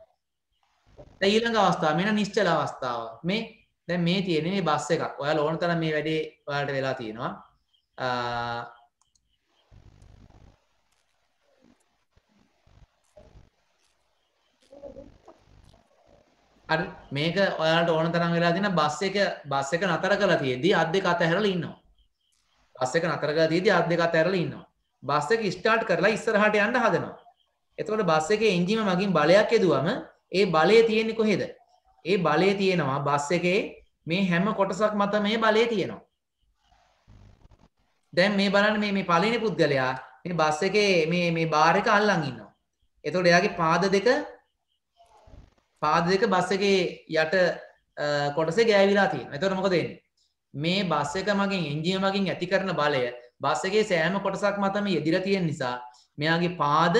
දැන් ඊළඟ අවස්ථාව මෙන්න නිශ්චල අවස්ථාව. දැන් මේ තියෙන්නේ මේ බස් එකක්. ඔයාලා ඕන තරම් මේ වැඩේ ඔයාලට වෙලා තියෙනවා. අර මේක ඔයාලට ඕන තරම් වෙලා තියෙන බස් එක නතර කරලා තියෙද්දි අත් දෙක අතහැරලා ඉන්නවා. බස් එක නතර කරලා තියෙද්දි අත් දෙක අතහැරලා ඉන්නවා. බස් එක ස්ටාර්ට් කරලා ඉස්සරහට යන්න හදනවා. එතකොට බස් එකේ එන්ජිම මගින් බලයක් යදුවම ඒ බලය තියෙන්නේ කොහෙද? ඒ බලය තියෙනවා බස් එකේ මේ හැම කොටසක් මත මේ බලය තියෙනවා. දැන් මේ බලන්න මේ පළවෙනි පුද්ගලයා මේ බස් එකේ මේ බාර් එක අල්ලන් ඉන්නවා. එතකොට එයාගේ පාද දෙක බස් එකේ යට කොටසේ ගෑවිලා තියෙනවා. එතකොට මොකද වෙන්නේ? මේ බස් එක මගින් එන්ජිම මගින් ඇති කරන බලය බස් එකේ සෑම කොටසක් මතම යෙදිලා තියෙන නිසා මෙයාගේ පාද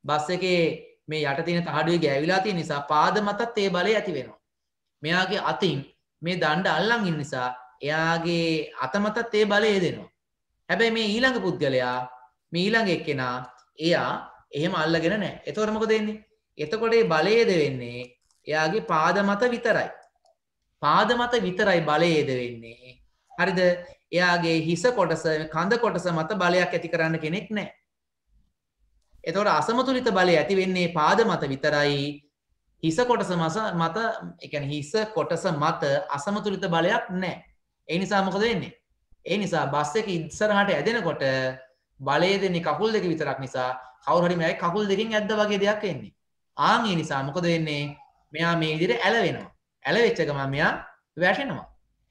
බස් එකේ මේ යට තියෙන තහඩුවේ ගෑවිලා තියෙන නිසා පාද මතත් ඒ බලය ඇති වෙනවා. මෙයාගේ අතින් මේ දණ්ඩ අල්ලන් ඉන්න නිසා එයාගේ අත මතත් ඒ බලය දෙනවා. හැබැයි මේ ඊළඟ පුද්ගලයා මේ ඊළඟ එක්කෙනා එයා එහෙම අල්ලගෙන නැහැ. එතකොට මොකද වෙන්නේ? එතකොට මේ බලය දෙවෙන්නේ එයාගේ පාද මත විතරයි. පාද මත විතරයි බලය දෙවෙන්නේ. හරිද? එයාගේ හිස කොටස කඳ කොටස මත බලයක් ඇති කරන්න කෙනෙක් නැහැ. එතකොට අසමතුලිත බලය ඇති වෙන්නේ පාද මත විතරයි. හිස කොටස මත ඒ කියන්නේ හිස කොටස මත අසමතුලිත බලයක් නැහැ. ඒ නිසා මොකද වෙන්නේ? ඒ නිසා බස් එක ඉස්සරහට ඇදෙනකොට බලය දෙන්නේ කකුල් දෙක විතරක් නිසා කවුරු හරි මෙයාගේ කකුල් දෙකෙන් ඇද්දා වගේ දෙයක් එන්නේ. ඒ නිසා මොකද වෙන්නේ? මෙයා මේ විදිහට ඇලවෙනවා. ඇලවෙච්ච ගමන් මෙයා වැටෙනවා.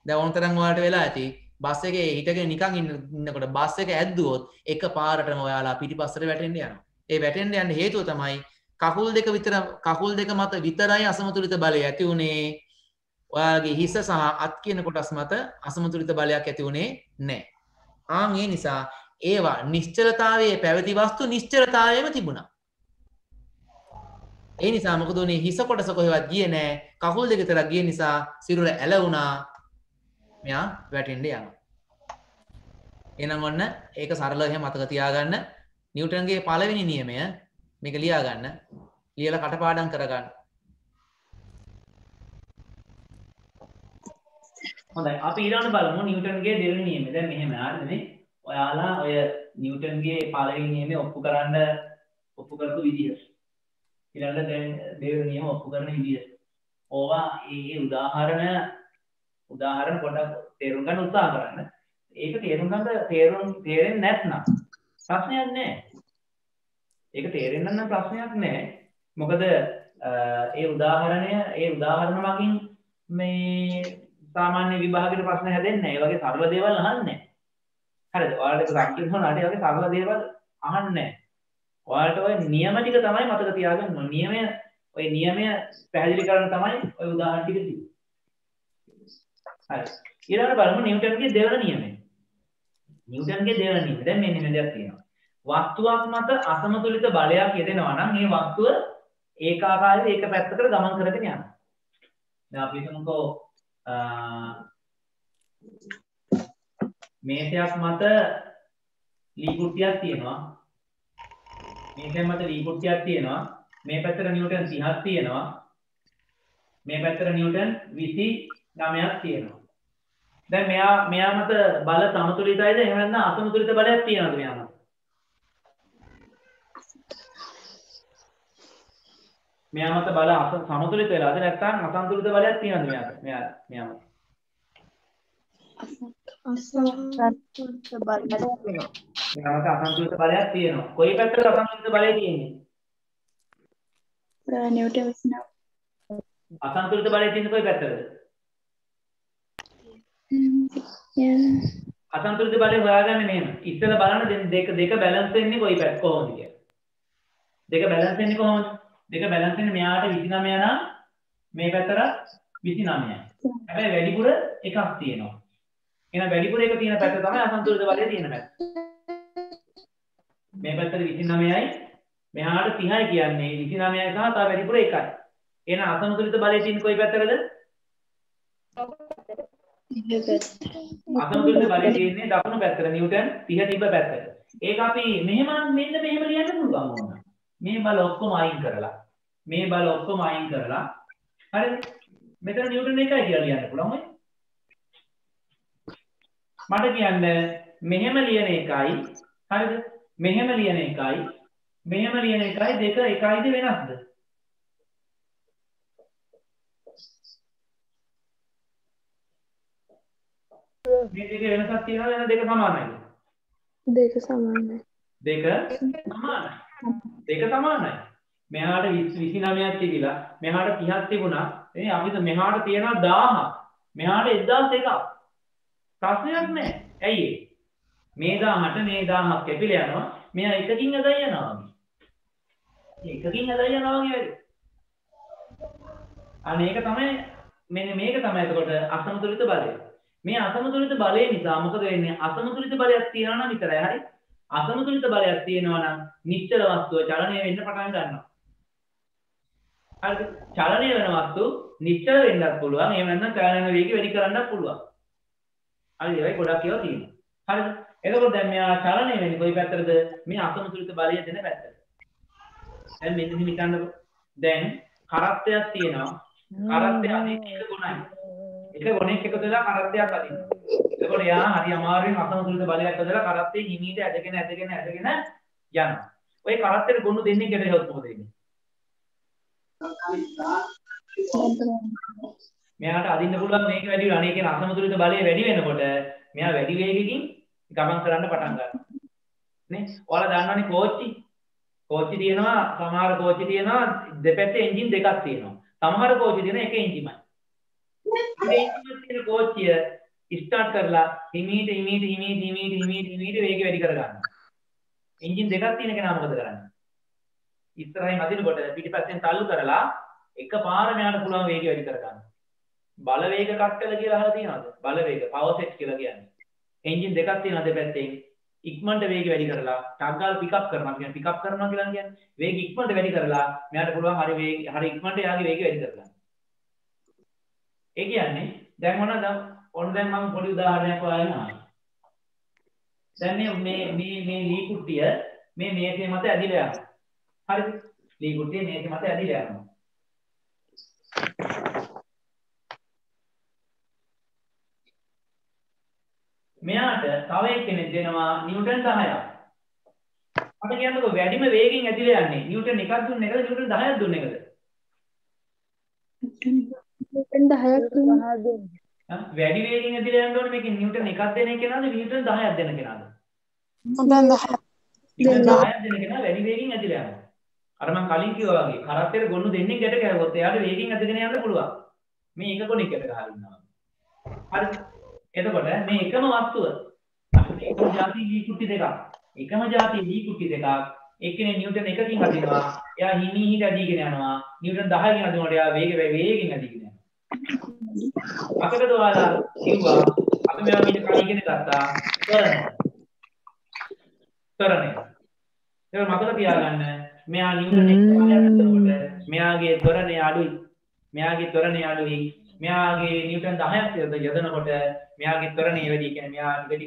දැන් ඕනතරම් ඔයාලට වෙලා ඇති බස් එකේ හිටගෙන නිකන් ඉන්නකොට බස් එක ඇද්දුවොත් එක පාරටම ඔයාලා පිටිපස්සට වැටෙන්න යනවා. ඒ වැටෙන්න යන්න හේතුව තමයි කකුල් දෙක මත විතරයි අසමතුලිත බලය ඇති උනේ. ඔයාගේ හිස සහ අත් කියන කොටස් මත අසමතුලිත බලයක් ඇති උනේ නැහැ. ඒ නිසා ඒවා නිශ්චලතාවයේ පැවති වස්තු නිශ්චලතාවයේම තිබුණා. ඒ නිසා මොකද උනේ? හිස කොටස කොහෙවත් ගියේ නැහැ. කකුල් දෙක විතරක් ගිය නිසා සිරුර ඇලුණා. මෙයා වැටෙන්න යනවා. එහෙනම් ඔන්න ඒක සරලව එහෙම මතක තියාගන්න. නිව්ටන්ගේ පළවෙනි නියමය මේක ලියා ගන්න. ලියලා කටපාඩම් කරගන්න. හොඳයි අපි ඊළඟට බලමු නිව්ටන්ගේ දෙවෙනි නියමය. දැන් මෙහෙම හරිනේ. ඔයාලා ඔය නිව්ටන්ගේ පළවෙනි නියමය ඔප්පු කරපු විදිය. ඊළඟට දැන් දෙවෙනි නියම ඔප්පු කරන විදිය. ඕවා මේ උදාහරණ පොඩ්ඩක් තේරුම් ගන්න උත්සාහ කරන්න. ඒක තේරෙන්නේ නැත්නම් ප්‍රශ්නයක් නැහැ. ඒක තේරෙන්න නම් ප්‍රශ්නයක් නැහැ. මොකද ඒ උදාහරණ වලින් මේ සාමාන්‍ය විභාගයේ ප්‍රශ්න හැදෙන්නේ නැහැ. ඒ වගේ සරල දේවල් අහන්නේ නැහැ. හරිද? ඔයාලට සංකීර්ණ වුණාට ඒ වගේ සරල දේවල් අහන්නේ නැහැ. ඔයාලට ওই නියම ටික තමයි මතක තියාගන්න ඕනේ. ඔය නියමය පැහැදිලි කරන්න තමයි ඔය උදාහරණ ටික තියෙන්නේ. හරි. ඊළඟට බලමු නිව්ටන්ගේ දෙවන නියමය. නිව්ටන්ගේ දෙවන නියමය. දැන් මෙන්න මේ දෙයක් තියෙනවා. වස්තුවක් මත අසමතුලිත බලයක් යෙදෙනවා නම් මේ වස්තුව ඒකාකාරව එක පැත්තකට ගමන් කරගෙන යනවා. දැන් අපි හිතමුකෝ මේසයක් මත ලී කුට්ටියක් තියෙනවා. මේසයක් මත ලී කුට්ටියක් තියෙනවා. මේ පැත්තට නිව්ටන් 30ක් තියෙනවා. මේ පැත්තට නිව්ටන් 29ක් තියෙනවා. දැන් මෙයා මත බල සමතුලිතයිද එහෙම නැත්නම් අසමතුලිත බලයක් තියෙනවද මෙයා මත? මෙයා මත බල සමතුලිත වෙලාද නැත්නම් අසමතුලිත බලයක් තියෙනවද මෙයා මත? අසමතුලිත බලයක් වෙනවා. මෙයා මත අසමතුලිත බලයක් තියෙනවා. කොයි පැත්තට අසමතුලිත බලය තියෙන්නේ? නිව්ටන් 29. අසමතුලිත බලය තියෙන්නේ කොයි පැත්තටද? අසමතුලිත බලය හොයාගන්නේ මෙහෙම. ඉස්සෙල්ලා බලන්න දෙක බැලන්ස් වෙන්නේ කොහොමද කියලා. දෙක බැලන්ස් වෙන්නේ කොහොමද? දෙක බැලන්ස් වෙන්නේ මෙයාට 29 නම් මේ පැත්තට 29යි. හැබැයි වැඩිපුර එකක් තියෙනවා. එහෙනම් වැඩිපුර එක තියෙන පැත්ත තමයි අසමතුලිත බලය තියෙන පැත්ත. මේ පැත්තට 29යි මෙහාට 30යි කියන්නේ 29යි සහ තව වැඩිපුර එකයි. එහෙනම් අසමතුලිත බලය තියෙන්නේ කොයි පැත්තටද? අසමතුලිත බලය තියෙන්නේ දකුණු පැත්තට නිව්ටන් 30 තිබ්බ පැත්තට. ඒක අපි මෙහෙම මෙන්න මෙහෙම ලියන්න පුළුවන් වුණා. මේ බල ඔක්කොම අයින් කරලා හරිද? මෙතන නිව්ටන් එකයි කියලා ලියන්න පුළුවන් ඔය. මට කියන්න මෙහෙම ලියන එකයි හරිද? මෙහෙම ලියන එකයි දෙක එකයිද වෙනස්ද? මේ දෙක වෙනසක් තියෙනවද නැත්නම් දෙක සමානයිද? දෙක සමානයි. දෙක සමානයි. මෙහාට 29ක් තිබිලා මෙහාට 30ක් තිබුණා. මේ අපිට මෙහාට තියෙනවා 1000ක්. මෙහාට 1001ක්. ප්‍රශ්නයක් නැහැ. ඇයි ඒ? මේ 1000ට මේ 1000ක් කැපිලා යනවා. මෙයා එකකින් අදයි යනවා වගේ. අනේක තමයි මෙන්න මේක තමයි එතකොට අසමතුලිත බලය. මේ අසමතුලිත බලය නිසා මොකද වෙන්නේ? අසමතුලිත බලයක් තියනවා නම් විතරයි හරි. අසමතුලිත බලයක් තියෙනවා නම් නිශ්චල වස්තුව චලනය වෙන්න පටන් ගන්නවා. හරිද? චලනය වෙන වස්තු නිශ්චල වෙන්නත් පුළුවන්. එහෙම නැත්නම් චලන වේගය වැඩි කරන්නත් පුළුවන්. හරිද? ඒවයි ගොඩක් ඒවා තියෙනවා. හරිද? එතකොට දැන් මෙයා චලනය වෙන්නේ කොයි පැත්තටද? මේ අසමතුලිත බලය දෙන පැත්තට. දැන් මෙන්න මෙහෙම හිතන්නකො. දැන් කරත්තයක් තියෙනවා. කරත්තය අදින්න එක ගුණයි. එක ගුණයක් එකතු වෙලා කරත්තයක් අදින්න. එතකොට යා හරි අමාරුවෙන් අසමතුලිත බලයක් ඇදලා කරත්තේ හිමීට ඇදගෙන යනවා. ඔය කරත්තේ ගුණ දෙන්නේ කෙරේ හොත් මොකද වෙන්නේ? මෙයාට අදින්න පුළුවන් මේක වැඩි වෙනවා. අනේ කියන අසමතුලිත බලය වැඩි වෙනකොට මෙයා වැඩි වේගකින් ගමන් කරන්න පටන් ගන්නවා. නේ? ඔයාලා දන්නවනේ කෝච්චි තියෙනවා, සමහර කෝච්චි තියෙනවා දෙපැත්තේ එන්ජින් දෙකක් තියෙනවා. සමහර කෝච්චි තියෙන එක එන්ජිමයි. මේ එන්ජින් තියෙන කෝච්චිය ස්ටාර්ට් කරලා හිමීට වේගය වැඩි කර ගන්නවා. එන්ජින් දෙකක් තියෙන කෙනා මොකද කරන්නේ? ඉස්සරහින් අදිනකොට පිටිපස්සෙන් තල්ලු කරලා එකපාර මෙයාට පුළුවන් වේගය වැඩි කර ගන්න. බලවේග කට්ටල කියලා අහලා තියෙනවද? බලවේග පවර් සෙට් කියලා කියන්නේ. එන්ජින් දෙකක් තියෙනවා දෙපැත්තෙන්. ඉක්මනට වේගය වැඩි කරලා ටග්ගාල් පිකප් කරනවා කියන්නේ පිකප් කරනවා කියලා කියන්නේ වේගය ඉක්මනට වැඩි කරලා මෙයාට පුළුවන් හරි ඉක්මනට යාගේ වේගය වැඩි කරගන්න. ඒ කියන්නේ දැන් මොනවද? දැන් මම පොඩි උදාහරණයක් ඔයාලට දැන් මේ ලී කුට්ටිය මේ මේසේ මත ඇදිලා යනවා. හරිද? ලී කුට්ටිය මේසේ මත ඇදිලා යනවා. මෙයාට තව එක්කෙනෙක් දෙනවා නිව්ටන් 10ක්. මට කියන්නකෝ වැඩිම වේගෙන් ඇදිලා යන්නේ නිව්ටන් 1ක් දුන්නේ එකද නිව්ටන් 10ක් දුන්නේ එකද? නිව්ටන් 10ක් දුන්නා. වැඩි වේගෙන් ඇදිලා යන්න ඕනේ මේකෙන් නිව්ටන් 1ක් දෙන කෙනාද නිව්ටන් 10ක් දෙන කෙනාද? නිව්ටන් 10ක්. නිව්ටන් 10ක් දෙන කෙනා වැඩි වේගෙන් ඇදිලා යනවා. අර මම කලින් කිව්වා වගේ කරත්තෙට ගොන්නු දෙන්නේ ගැට ගැහුවොත් එයාට වේගෙන් ඇදගෙන යන්න පුළුවන්. මේ එක කොනෙක් ගැට ගහලා ඉන්නවා. හරිද? එතකොට මේ එකම වස්තුව එකම જાති ලී කුටි දෙකක්. එකම જાති ලී කුටි දෙකක්. එක්කෙනේ නිව්ටන් 1කින් අදිනවා. එයා හිමීහිට අදීගෙන යනවා. නිව්ටන් 10කින් අදිනකොට එයා වේගෙන් අදීගෙන යනවා. අකටද ඔයාලා කිව්වා අපි මේවා මීට කලින් ඉගෙන ගත්තා. තරණය. ඒක මතක තියාගන්න. මෙයා නිව්ටන් 1 අදනකොට මෙයාගේ ත්වරණය අඩුයි. මෙයාගේ ත්වරණය අඩුයි. මෙයාගේ නිව්ටන් 10ක් යොදනකොට මෙයාගේ ත්වරණය වැඩි. කියන්නේ මෙයා ටික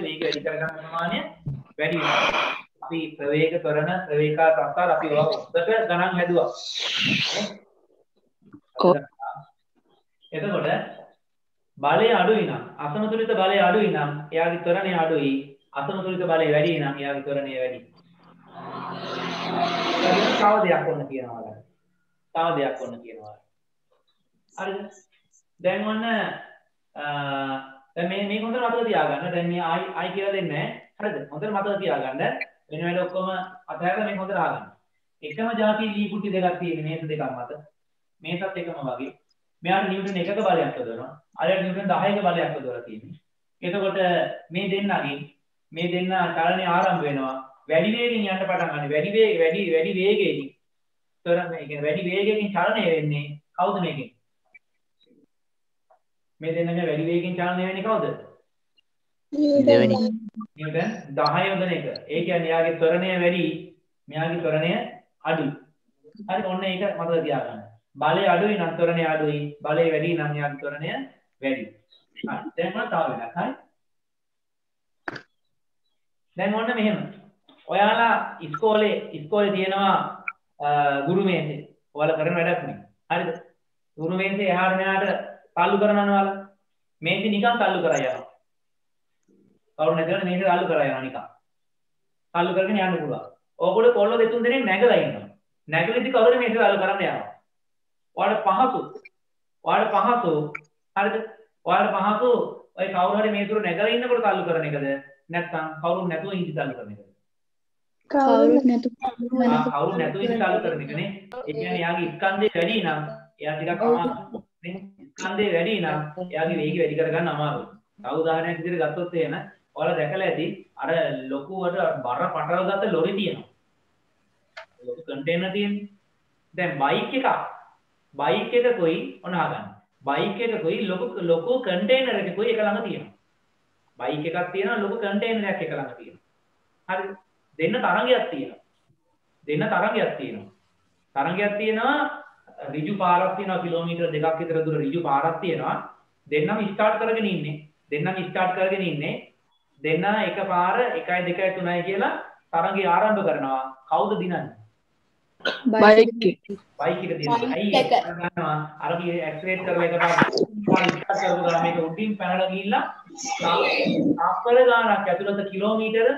වේග වැඩි කරගන්න ප්‍රමාණය වැඩි වෙනවා. අපි ප්‍රවේග ත්වරණ ප්‍රවේගා ප්‍රස්තාර අපි ඔක්කොට ගණන් හැදුවා. එතකොට බලය අඩුයි නම් අසමතුලිත බලය අඩුයි නම් එයාගේ ත්වරණය අඩුයි. අසමතුලිත බලය වැඩි නම් එයාගේ ත්වරණය වැඩි. තව දෙයක් ඔන්න කියනවා. හරිද? දැන් ඔන්න දැන් මේක හොඳට මතක තියාගන්න. දැන් මේ ආයි කියලා දෙන්නේ නැහැ. හරිද? හොඳට මතක තියාගන්න. වෙන වෙන ඔක්කොම අතහැරලා මේක හොඳට අහගන්න. එකම જાති ලී කුටි දෙකක් තියෙන මේස දෙකක් මත. මේසත් එකම වගේ. මෙයාට නිව්ටන් 1ක බලයක් යොදවනවා. අරයට නිව්ටන් 10ක බලයක් යොදවලා තියෙනවා. එතකොට මේ දෙන්න චලනය ආරම්භ වෙනවා. වැඩි වේගෙන් යන්න පටන් ගන්න. වැඩි වේගයෙන්. තරම ඒ කියන්නේ වැඩි වේගයෙන් චලනය වෙන්නේ කවුද මේකෙන්? මේ දෙන්නගේ වැඩි වේගයෙන් චලනය වෙන්නේ කවුද? දෙවෙනි. නිව්ටන් 10 යොදන එක. ඒ කියන්නේ යාගේ ත්වරණය වැඩි, මෙයාගේ ත්වරණය අඩුයි. හරි ඔන්න ඒක මතක තියාගන්න. බලය අඩුයි නම් ත්වරණය අඩුයි, බලය වැඩි නම් යාගේ ත්වරණය වැඩි. හරි. දැන් මොනවද තව වෙනක්? හරි. දැන් ඔන්න මෙහෙම. ඔයාලා ඉස්කෝලේ තියෙනවා ගුරු මේසේ. ඔයාලා කරන වැඩක් නේ. හරිද? ගුරු මේසේ එහාට මෙහාට තල්ලු කරනවා ඔයාලා. මේසෙ නිකන් තල්ලු කරා යනවා. කවුරු නැතිවම මේසෙ තල්ලු කරා යනවා නිකන්. තල්ලු කරගෙන යන්න පුළුවන්. ඕගොල්ලෝ කොල්ලෝ දෙතුන් දෙනෙක් නැගලා ඉන්නවා. නැගලිදි කවුරු මේසෙ තල්ලු කරන්න යනවා. ඔයාලට පහසු. හරිද? ඔයාලට පහසු ඔය කවුරු හරි මේසෙ නැගලා ඉන්නකොට තල්ලු කරන එකද? නැත්නම් කවුරුත් නැතුව ඉඳි තල්ලු කරන එකද? කවුරුත් නැතුව ඉඳි තල්ලු කරන එකනේ. ඒ කියන්නේ යාගේ ස්කන්ධය වැඩි නම් එයා ටිකක් අමාරුයි. ස්කන්ධය වැඩි නම් එයාගේ වේගය වැඩි කරගන්න අමාරුයි. තව උදාහරණයක් විදිහට ගත්තොත් එහෙම ඔයාලා දැකලා ඇති අර ලොකුවට බර පටව ගත්ත ලොරි තියෙනවා. ලොකු කන්ටේනර් තියෙන්නේ. දැන් බයික් එකකුයි ඔන්න අහගන්න. බයික් එකකුයි ලොකු කන්ටේනර් එකකුයි එක ළඟ තියෙනවා. බයික් එකක් තියෙනවා ලොකු කන්ටේනර් එකක් එක ළඟ තියෙනවා. හරිද? දෙන්න තරංගයක් තියෙනවා. ඍජු පාරක් තියෙනවා කිලෝමීටර් 2ක් විතර දුර ඍජු පාරක් තියෙනවා. දෙන්නම ස්ටාර්ට් කරගෙන ඉන්නේ. දෙන්න එකපාර 1 2 3 කියලා තරංගය ආරම්භ කරනවා. කවුද දිනන්නේ? බයික් එක දිනනවා. අයිය ගන්නවා. අර කී ඇක්සලරේට් කරලා එකපාර ස්ටාර්ට් කරපුවා මේක උඩින් පැනලා ගිහිල්ලා අක්කල ගානක් ඇතුළත කිලෝමීටර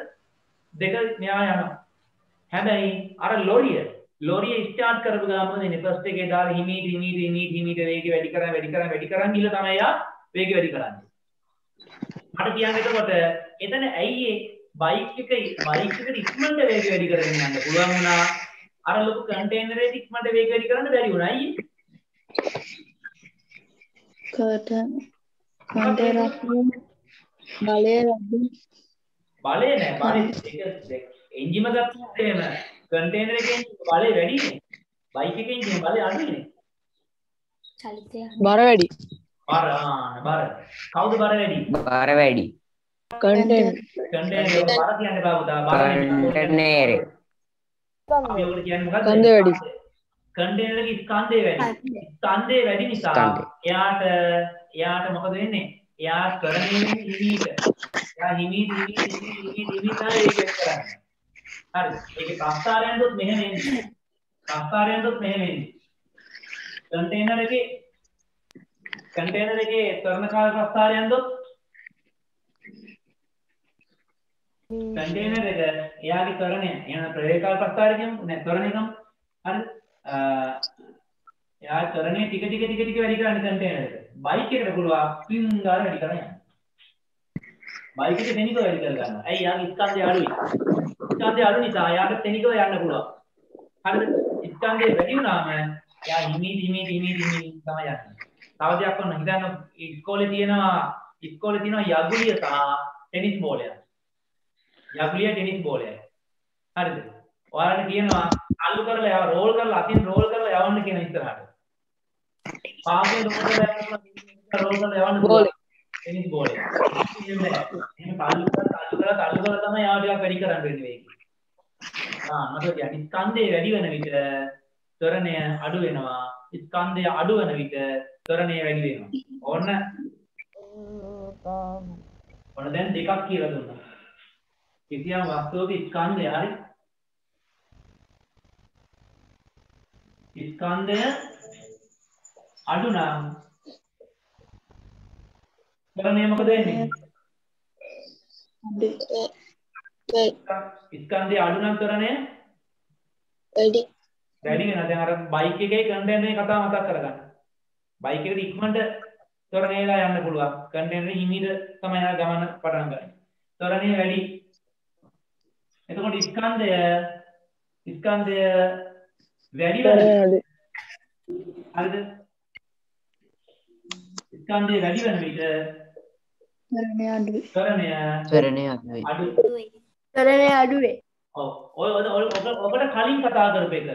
2 මෙයා යනවා. හැබැයි අර ලොරිය ස්ටාර්ට් කරපු ගාම මොකද ෆස්ට් එකේ දාලා හිමීට වේගය වැඩි කරන් ගිහලා තමයි යා වේගය වැඩි කරන්නේ. මට කියන්න එතකොට එතන ඇයි බයික් එක ඉක්මනට වේගය වැඩි කරගෙන යන්න පුළුවන් වුණා. අර ලොකු කන්ටේනර් එක ඉක්මනට වේගය වැඩි කරන්න බැරි වුණා. අයියේ. බලය නෑ. ඒක එන්ජිම ගත්තොත් එහෙම කන්ටේනර් එකෙන් බලය වැඩිනේ. බයික් එකෙන් බලය අඩුයිනේ. චලිතය. බර වැඩි. බර. කවුද බර වැඩි? බර වැඩි. කන්ටේනර්. කන්ටේනර් එක බර කියන්නේ බාබුදා. බර කන්ටේනර්. අපි ඔයගොල්ලෝ කියන්නේ මොකද්ද? ස්කන්ධය වැඩි. කන්ටේනර් එකේ ස්කන්ධය වැඩි. ස්කන්ධය වැඩි නිසා එයාට මොකද වෙන්නේ? එයා කරන්නේ හිමීට. එයා හිමීට තමයි ඒක කරන්නේ. හරි. ඒකේ ප්‍රස්ථාරයෙන් දුත් මෙහෙම එන්නේ. කන්ටේනර් එකේ තරණ කාල ප්‍රස්ථාරයෙන් දුත් කන්ටේනර් එක එයාගේ ත්වරණය එන ප්‍රවේගකාල ප්‍රස්ථාරය කියමු නේ ත්වරණය ගමු හරිද එයා ත්වරණය ටික වැඩි කරන්න කන්ටේනර් එක බයික් එකට පුළුවන් ස්පින් ගාන වැඩි කරන්න යන්න බයික් එක තෙනිකව වැඩි කර ගන්නවා ඇයි යාගේ ස්කන්ධය අඩුයි ස්කන්ධය අඩු නිසා යාට තෙනිකව යන්න පුළුවන් හරිද ස්කන්ධය වැඩි වුණාම යා හිමි තමයි යන්නේ තව දෙයක් වුණා හිතන්න ඉස්කෝලේ තියෙනවා යගුලිය සහ ටෙනිස් බෝලයක් යගුලිය ටෙනිස් බෝලයක් හරිද ඔයාලට කියනවා අල්ලු කරලා රෝල් කරලා අතින් රෝල් කරලා යවන්න කියන ඉස්සරහට පාපේ රෝල් කරලා යවන්න බෝලේ ටෙනිස් බෝලේ එහෙම අල්ලු කරලා තමයි යාව ටිකක් වැඩි කරන්න වෙන්නේ මේක මොකද යටි ස්කන්ධය වැඩි වෙන විට ත්වරණය අඩු වෙනවා ස්කන්ධය අඩු වෙන විට ත්වරණය වැඩි වෙනවා ඔන්න දැන් දෙකක් කියලා දුන්නා කිසියම් වස්තුවක ස්කන්ධය හරි ස්කන්ධය අඩු නම් ත්වරණය මොකද වෙන්නේ ස්කන්ධය අඩු නම් ත්වරණය වැඩි වෙනවා දැන් අර බයික් එකේ කන්ටේනර් එකේ කතාව මතක් කරගන්න බයික් එකට ඉක්මනට ත්වරණයලා යන්න පුළුවන් කන්ටේනර් හිමීට තමයි ගමන පටන් ගන්නේ ත්වරණය වැඩි එතකොට ස්කන්ධය වැඩි වෙනවා හරිද ස්කන්ධය වැඩි වෙන විට තරණය අඩුවේ ඔව් ඔබට කලින් කතා කරපු එක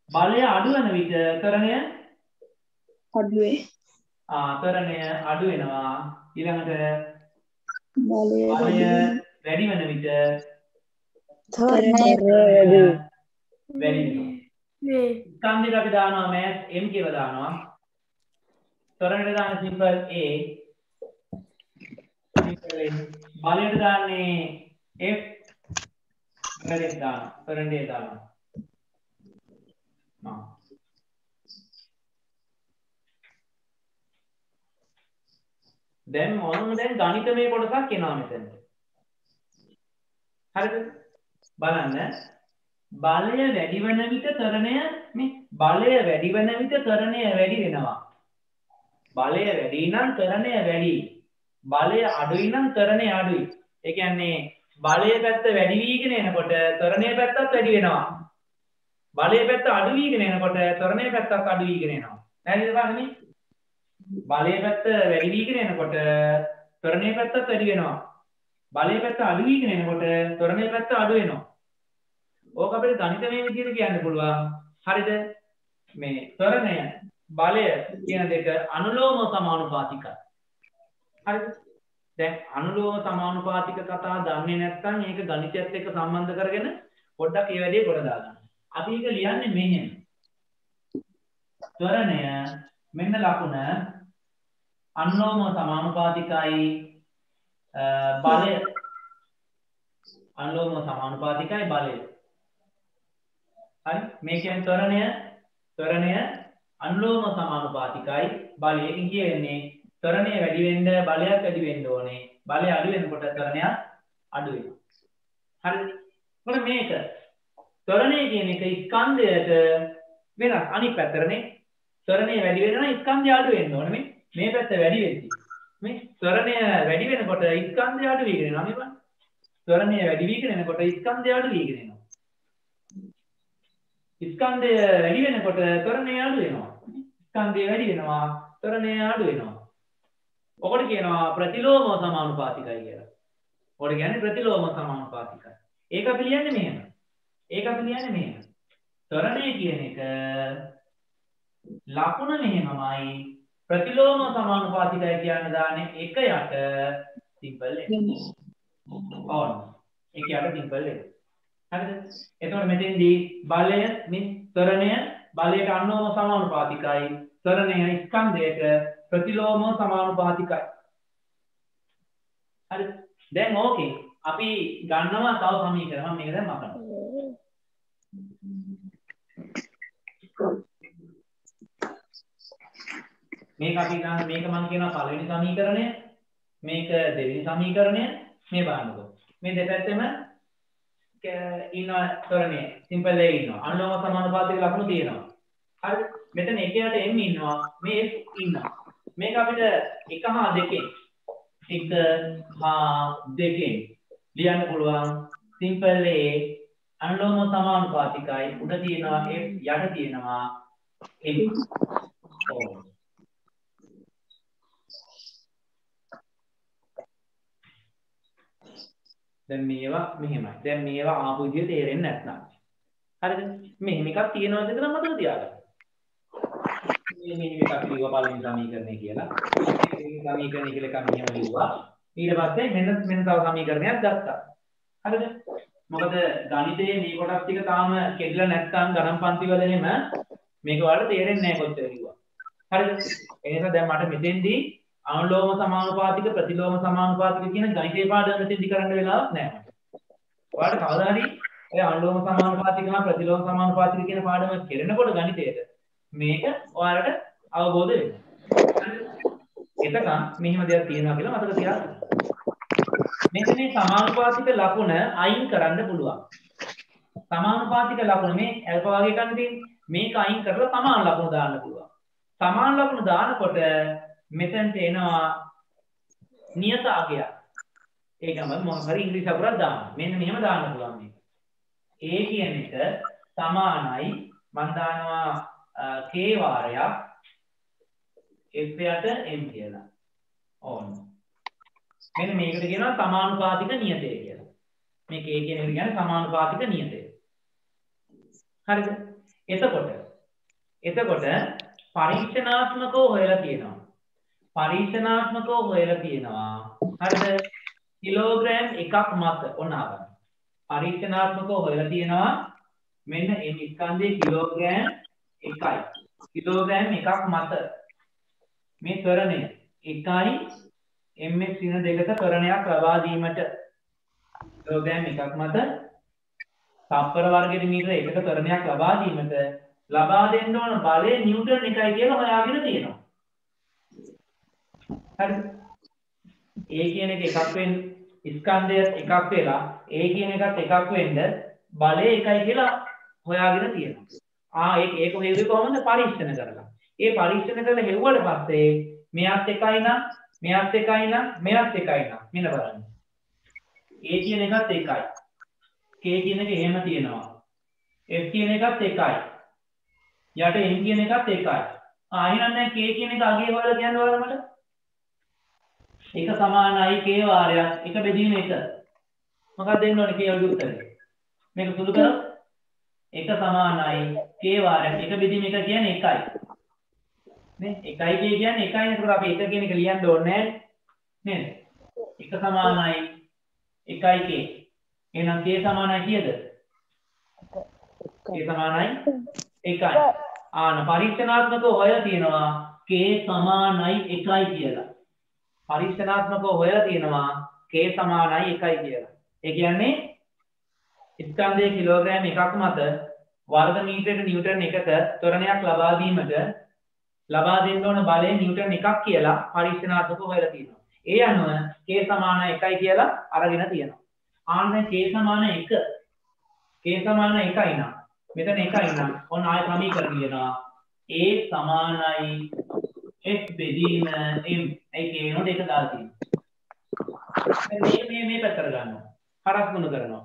බලය අඩු වෙන විට තරණය අඩුවේ තරණය අඩු වෙනවා ඊළඟට බලය වැඩි වෙන විට තරණය වැඩි වෙනවා ස්කන්ධයට අපි දානවා මෑත් m කියලා දානවා තරණයට දාන සිම්පල් a බලයට දාන්නේ f බලයට දානවා තරණයට දානවා දැන් ගණිතමය කොටසක් එනවා මෙතනට හරිද බලන්න බලය වැඩි වෙන විට ත්වරණය බලය වැඩි වෙන විට ත්වරණය වැඩි වෙනවා බලය වැඩි නම් ත්වරණය වැඩි බලය අඩුයි නම් ත්වරණය අඩුයි ඒ කියන්නේ බලය පැත්ත වැඩි වීගෙන එනකොට ත්වරණය පැත්තත් වැඩි වෙනවා බලය පැත්ත අඩු වීගෙන එනකොට ත්වරණය පැත්තත් අඩු වීගෙන එනවා හරිද බලන්න බලය පැත්ත වැඩි වීගෙන එනකොට ත්වරණය පැත්තත් වැඩි වෙනවා බලය පැත්ත අඩු වීගෙන එනකොට ත්වරණය පැත්ත අඩු වෙනවා ඕක අපිට ගණිතමය විදිහට කියන්න පුළුවන් හරිද මේ ත්වරණය බලය කියන දෙක අනුලෝම සමානුපාතිකයි හරිද දැන් අනුලෝම සමානුපාතික කතාව දන්නේ නැත්නම් ඒක ගණිතයත් එක්ක සම්බන්ධ කරගෙන පොඩ්ඩක් ඒ වැඩේ කොට දාගන්න අපි ඒක ලියන්නේ මෙහෙම ත්වරණය මෙන්න ලකුණ අනුලෝම සමානුපාතිකයි බලය අනුලෝම සමානුපාතිකයි බලය හරි මේ කියන්නේ ත්වරණය අනුලෝම සමානුපාතිකයි බලයෙන් කියන්නේ ත්වරණය වැඩි වෙන්න බලයක් වැඩි වෙන්න ඕනේ බලය අඩු වෙනකොට ත්වරණය අඩු වෙනවා හරිද මොකද මේක ත්වරණය කියන එක ස්කන්ධයට වෙනස් අනිත් පැත්තටනේ ත්වරණය වැඩි වෙනවා ස්කන්ධය අඩු වෙන්න ඕනේ මේ පැත්ත වැඩි වෙද්දි මේ ත්වරණය වැඩි වෙනකොට ස්කන්ධය අඩු වීගෙන යනවා මේ බලන්න ත්වරණය වැඩි වීගෙන යනකොට ස්කන්ධය අඩු වීගෙන යනවා ස්කන්ධය වැඩි වෙනකොට ත්වරණය අඩු වෙනවා ස්කන්ධය වැඩි වෙනවා ත්වරණය අඩු වෙනවා ඔකට කියනවා ප්‍රතිලෝම සමානුපාතිකයි කියලා ඔකට කියන්නේ ප්‍රතිලෝම සමානුපාතිකයි ඒක අපි ලියන්නේ මෙහෙම ත්වරණය කියන එක ලකුණ මෙහෙමයි ප්‍රතිලෝම සමානුපාතිකයි කියන දාන්නේ එක යට සිම්පල් එක ඕන එක යට සිම්පල් එක හරිද එතකොට මෙතෙන්දී බලය මේ ත්වරණය බලයට අනුලෝම සමානුපාතිකයි ත්වරණය ස්කන්ධයට ප්‍රතිලෝම සමානුපාතිකයි හරි දැන් ඕකේ අපි ගන්නවා තව සමීකරණ මම මේක දැන් මතනවා මේක අපි ගන්න මේක මම කියනවා පළවෙනි සමීකරණය මේක දෙවෙනි සමීකරණය මේ බලන්නකෝ. මේ දෙපැත්තෙම ඉන්න තරණය සිම්පල් A ඉන්නවා. අනුලෝම සමානුපාතික ලකුණු තියෙනවා. හරිද? මෙතන එකයට m ඉන්නවා. මේ f ඉන්නවා. මේක අපිට 1 හා 2 ලියන්න පුළුවන්. Simple A අනුලෝම සමානුපාතිකයි. උඩ තියෙනවා f යට තියෙනවා m. දැන් මේවා මෙහෙමයි. දැන් මේවා ආපු විදිය තේරෙන්නේ නැත්නම්. හරිද? මෙහෙම එකක් තියෙනවද කියලා මතක තියාගන්න. මෙහෙම එකක් ලියුවා පළවෙනි සමීකරණය කියලා. මේ සමීකරණය කියලා එකක් මෙහෙම ලියුවා. ඊට පස්සේ මෙන්න තව සමීකරණයක් ගත්තා. හරිද? මොකද ගණිතයේ මේ කොටස් ටික තාම කෙඩිලා නැත්නම් ගණන් පන්ති වල එහෙම මේක වලට තේරෙන්නේ නැහැ කොච්චර ලියුවා. හරිද? ඒ නිසා දැන් මට මෙතෙන්දී අනුලෝම සමානුපාතික ප්‍රතිලෝම සමානුපාතික කියන ගණිතේ පාඩම මෙතෙන්දි කරන්න වෙලාවක් නැහැ මට. ඔයාලට කවදා හරි ඔය අනුලෝම සමානුපාතික හා ප්‍රතිලෝම සමානුපාතික කියන පාඩම කරනකොට ගණිතයේද මේක ඔයාලට අවබෝධ වෙනවා. එතකන් මෙහිම දෙයක් තියෙනවා කියලා මතක තියාගන්න. මෙන්න මේ සමානුපාතික ලකුණ අයින් කරන්න පුළුවන්. සමානුපාතික ලකුණ මේ ඇල්ෆා වගේ එකක් තියෙන්නේ. මේක අයින් කරලා සමාන ලකුණ දාන්න පුළුවන්. සමාන ලකුණ දානකොට මෙතනට එනවා නියත අගය. ඒකම මොකක් හරි ඉංග්‍රීසි අකුරක් දාන්න. මෙන්න මෙහෙම දාන්න පුළුවන් මේක. A කියන එක සමානයි මම දානවා k වාරයක් f යට m කියලා. ඕන. මෙන්න මේකට කියනවා සමානුපාතික නියතය කියලා. මේ k කියන එක කියන්නේ සමානුපාතික නියතය. හරිද? එතකොට පරීක්ෂණාත්මකව හොයලා තියෙනවා. හරිද? කිලෝග්‍රෑම් එකක් මත ඔන්න ආවම. පරීක්ෂණාත්මකව හොයලා තියෙනවා මෙන්න m ස්කන්ධයේ කිලෝග්‍රෑම් 1යි. කිලෝග්‍රෑම් එකක් මත මේ ත්වරණය 1යි mx ඍණ 2ක ත්වරණයක් ලබා දීමට කිලෝග්‍රෑම් එකක් මත තප්පර වර්ගයට මීටර 1ක ත්වරණයක් ලබා දීමට ලබා දෙන්න ඕන බලය නිව්ටන් 1යි කියලා හොයාගෙන තියෙනවා. හරිද? A කියන එක එකක් වෙන්න ස්කන්ධය එකක් වෙලා A කියන එකත් එකක් වෙන්න බලය එකයි කියලා හොයාගෙන තියෙනවා. ඒක හේතුව කොහොමද? පරීක්ෂණ කරලා. ඒ පරීක්ෂණ කරලා හෙව්වට පස්සේ මෙයත් එකයි නම් මෙයත් එකයි නම් මෙයත් එකයි නම් මෙන්න බලන්න. A කියන එකත් එකයි. K කියන එක එහෙම තියෙනවා. F කියන එකත් එකයි. යට M කියන එකත් එකයි. එහෙනම් දැන් K කියන එක අගේ වල කියන්න ඕන මට. එක සමානයි k වාරයක් එක බෙදීම 1. මොකක්ද දෙන්න ඕනේ k වලගේ උත්තරේ? මේක සුළු කරොත් එක සමානයි k වාරයක් එක බෙදීම 1 කියන්නේ 1යි. නේ 1යි k කියන්නේ 1යි නේද? අපි 1 කියන එක ලියන්න ඕනේ නේද? එක සමානයි 1යි k. එහෙනම් k සමානයි කීයද? k සමානයි 1යි. පරීක්ෂණාත්මකව හොයලා තියෙනවා k සමානයි 1යි කියලා. පරීක්ෂණාත්මකව හොයලා තියෙනවා k සමානයි 1යි කියලා. ඒ කියන්නේ ස්කන්ධයේ කිලෝග්‍රෑම් එකක් මත වර්ග මීටරයට නිව්ටන් 1ක ත්වරණයක් ලබා දීමට ලබා දෙන්න ඕන බලය නිව්ටන් 1ක් කියලා පරීක්ෂණාත්මකව හොයලා තියෙනවා. ඒ අනුව k සමානයි 1යි කියලා අරගෙන තියෙනවා. ආන්න k සමාන 1 k සමාන 1යි නම් මෙතන 1යි නම් ඔන්න ආය සමීකරණ ලියනවා a සමානයි f බෙදීම m ඒ කියනොත් ඒක දාලා තියෙනවා. මේ පැත්තට ගන්නවා. හරස් ගුණ කරනවා.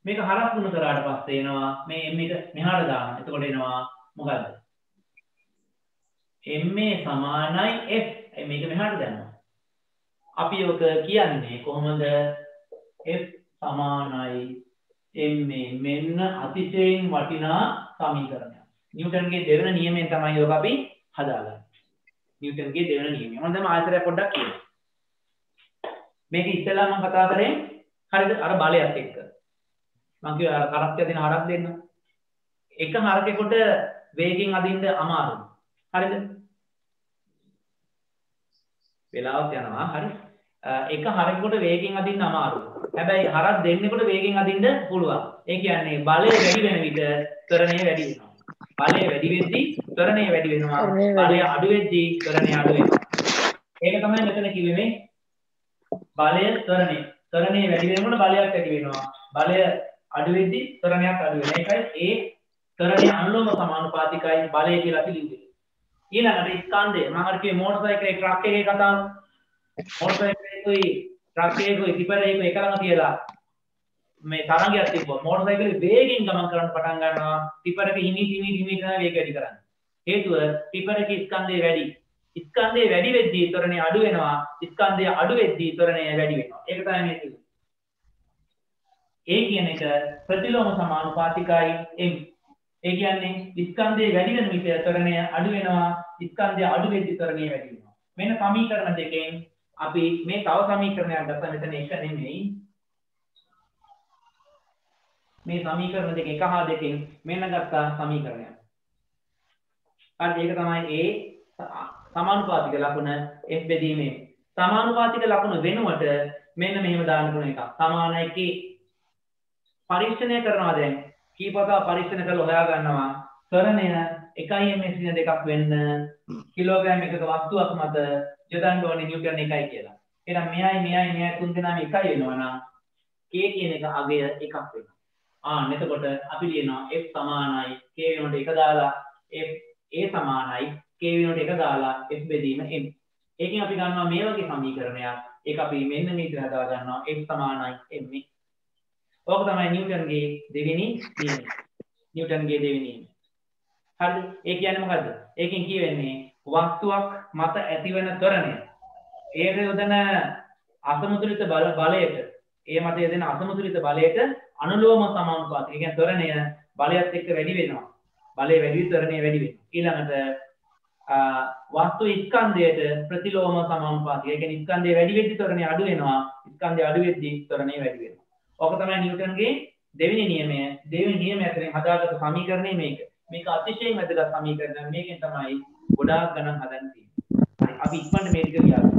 මේක හරස් ගුණ කරාට පස්සේ එනවා මේ m එක මෙහාට දානවා. එතකොට එනවා මොකද්ද? m සමානයි f. මේක මෙහාට දානවා. අපි ඔක කියන්නේ කොහොමද? f සමානයි m මෙන්න අතිශයින් වටිනා සමීකරණයක්. නිව්ටන්ගේ දෙවන නියමයෙන් තමයි ඔක අපි හදාගන්නේ. නිව්ටන්ගේ දෙවන නියමය. මම දැන් ආයතනය පොඩ්ඩක් කියනවා. මේක ඉස්සෙල්ලා මම කතා කරේ හරිද? අර බලයත් එක්ක. මම කිව්වා අර කරක්ක දෙන හරක් දෙන්න. එක හරකෙකුට වේගෙන් අදින්න අමාරුයි. හරිද? වෙලාවක් යනවා. හරි. එක හරකෙකුට වේගෙන් අදින්න අමාරුයි. හැබැයි හරක් දෙන්නෙකුට වේගෙන් අදින්න පුළුවන්. ඒ කියන්නේ බලය වැඩි වෙන විට ත්වරණය වැඩි වෙනවා. බලය වැඩි වෙද්දී ත්වරණය වැඩි වෙනවා. බලය අඩු වෙද්දී ත්වරණය අඩු වෙනවා. ඒක තමයි මෙතන කිව්වේ මේ බලය ත්වරණය. ත්වරණය වැඩි වෙනකොට බලයක් ඇති වෙනවා. බලය අඩු වෙද්දී ත්වරණයක් අඩු වෙනවා. ඒකයි ඒ ත්වරණය අනුලෝම සමානුපාතිකයි බලය කියලා අපි ලිව්වේ. ඊළඟට ස්කන්ධය මම අර කිව්වේ මෝටර් සයිකලේ ට්‍රක් එකේ කතාව. මෝටර් සයිකලේකුයි ට්‍රක් එකේකුයි ටිපර් එකකුයි එක ළඟ තියලා මේ තරංගයක් තිබ්බොත් මෝටර් සයිකලේ වේගෙන් ගමන් කරන්න පටන් ගන්නවා. ටිපර් එක හිමි යන වේගය වැඩි කරන්නේ. හේතුව ටිපර් එකේ ස්කන්ධය වැඩි. ස්කන්ධය වැඩි වෙද්දී ත්වරණය අඩු වෙනවා. ස්කන්ධය අඩු වෙද්දී ත්වරණය වැඩි වෙනවා. ඒක තමයි මේ කිව්වේ. ඒ කියන එක ප්‍රතිලෝම සමානුපාතිකයි m. ඒ කියන්නේ ස්කන්ධය වැඩි වෙන විට ත්වරණය අඩු වෙනවා. ස්කන්ධය අඩු වෙද්දී ත්වරණය වැඩි වෙනවා. මෙන්න සමීකරණ දෙකෙන් අපි මේ තව සමීකරණයක් ගත්තා. මෙතන එක නෙමෙයි. මේ සමීකරණ දෙක එක හා දෙකෙන් මෙන්න ගත්තා සමීකරණයක්. හරි ඒක තමයි ඒ සමානුපාතික ලකුණ f බෙදීමේ. සමානුපාතික ලකුණ වෙනුවට මෙන්න මෙහෙම දාන්න පුළුවන් එකක්. සමාන එකේ පරීක්ෂණය කරනවා දැන් කීපවතාවක් පරීක්ෂණ කරලා හොයා ගන්නවා ත්වරණය 1.2 වෙන්න කිලෝග්‍රෑම් එකක වස්තුවක් මත යොදන්න ඕනේ නිව්ටන් 1යි කියලා. එහෙනම් මෙයයි තුන් දෙනාම 1යි වෙනවා නම් k කියන එක අගය 1ක් වෙනවා. එතකොට අපි ලියනවා f සමානයි k වෙනකොට 1 දාලා f a සමානයි k වෙනකොට 1 දාලා f බෙදීම m. ඒකෙන් අපි ගන්නවා මේ වගේ සමීකරණයක්. ඒක අපි මෙන්න මේ විදිහට හදා ගන්නවා f සමානයි m. ඕක තමයි නිව්ටන්ගේ දෙවෙනි නියමය. නිව්ටන්ගේ දෙවෙනි නියමය. හරිද? ඒ කියන්නේ මොකද්ද? ඒකෙන් කියවෙන්නේ වස්තුවක් මත ඇතිවන ත්වරණය. ඒක යොදන අසමතුලිත බලයට, ඒ මත යෙදෙන අසමතුලිත බලයට අනුලෝම සමානුපාතික. ඒ කියන්නේ ත්වරණය බලයත් එක්ක වැඩි වෙනවා. බලය වැඩි වී ත්වරණය වැඩි වෙනවා. ඊළඟට වස්තු ස්කන්ධයට ප්‍රතිලෝම සමානුපාතික. ඒ කියන්නේ ස්කන්ධය වැඩි වෙද්දී ත්වරණය අඩු වෙනවා. ස්කන්ධය අඩු වෙද්දී ත්වරණය වැඩි වෙනවා. ඕක තමයි නිව්ටන්ගේ දෙවෙනි නියමය. දෙවෙනි නියමය අතරින් හදාගත්ත සමීකරණය මේක. මේක අතිශයින් වැදගත් සමීකරණයක්. මේකෙන් තමයි ගොඩාක් ගණන් හදන්න තියෙන්නේ. හරි අපි ඉක්මනට මේ ටික ලියමු.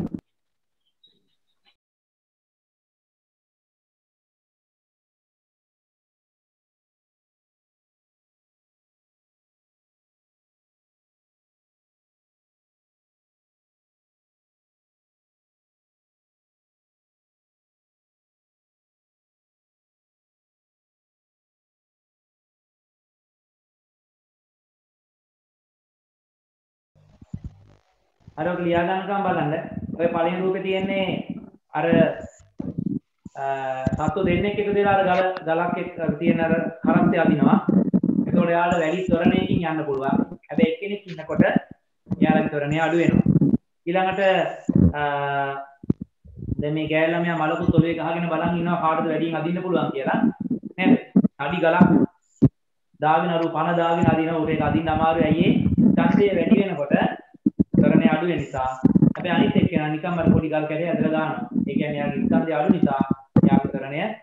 අර ඔක ලියා ගන්නකම් බලන්න. ඔය පළවෙනි රූපේ තියෙන්නේ අර සත්තු දෙන්නෙක් එකතු වෙලා අර ගලක් එක්ක තියෙන අර කරත්තය අදිනවා. ඒකෝට යාළුවා වැඩි ත්වරණයකින් යන්න පුළුවන්. හැබැයි එක්කෙනෙක් ඉන්නකොට යාළුවාගේ ත්වරණය අඩු වෙනවා. ඊළඟට දැන් මේ ගෑල් ළමයා මලකුත් ඔලුවේ ගහගෙන බලන් ඉන්නවා කාටද වැඩියෙන් අදින්න පුළුවන් කියලා. නේද? අඩි ගලක් දාගෙන අර පණ දාගෙන අදිනවා. උරේක අදින්න අමාරුයි. ඇයි ඒ? ඡන්දය වැඩි වෙනකොට ත්වරණය අඩු වෙන නිසා. අපි අනිත් එක්කෙනා නිකම්ම අර පොඩි ගල් කැටයක් ඇදලා දානවා. ඒ කියන්නේ යාගේ ස්කන්ධය අඩු නිසා යාගේ ත්වරණය වැඩි.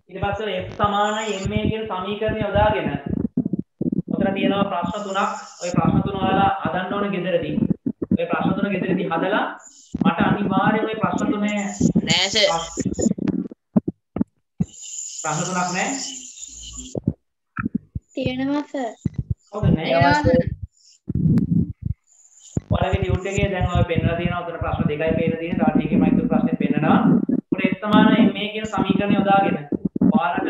ඊට පස්සේ f සමානයි ma කියන සමීකරණය යොදාගෙන උතර තියෙනවා ප්‍රශ්න තුනක්. ওই ප්‍රශ්න තුන ඔයාලා හදන්න ඕනේ ගෙදරදී. ওই ප්‍රශ්න තුන ගෙදරදී හදලා මට අනිවාර්යයෙන් ওই ප්‍රශ්න තුනේ නෑ සර්. ප්‍රශ්න තුනක් නෑ. තියෙනවා සර්. හොඳ නෑ. ඔයාලගේ ටියුට් එකේ දැන් ඔය පෙන්නලා තියෙනවා උතන ප්‍රශ්න දෙකයි පේන්න තියෙන්නේ. තාට එකේ මයික් ප්‍රශ්නේ පෙන්නනවා. උනේ f සමානයි ma කියන සමීකරණය යොදාගෙන ඔයාලට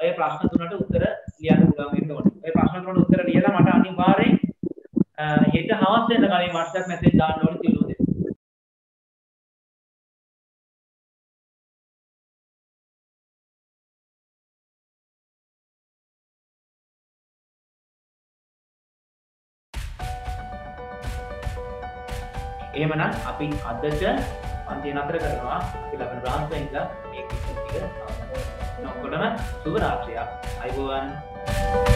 ඔය ප්‍රශ්න තුනට උත්තර ලියන්න පුළුවන් වෙන්න ඕනේ. ඔය ප්‍රශ්න තුනට උත්තර ලියලා මට අනිවාර්යෙන් හෙට හවස් වෙන කලින් WhatsApp message දාන්න ඕනේ තියුණු දෙන්න. එහෙමනම් අපි අදට පන්ති නතර කරනවා. අපි ලබන බ්‍රාන්ච් එකෙන් මේ කිසිම ටික ඔක්කොටම සුබ රාත්‍රියක්. අයබෝවන්.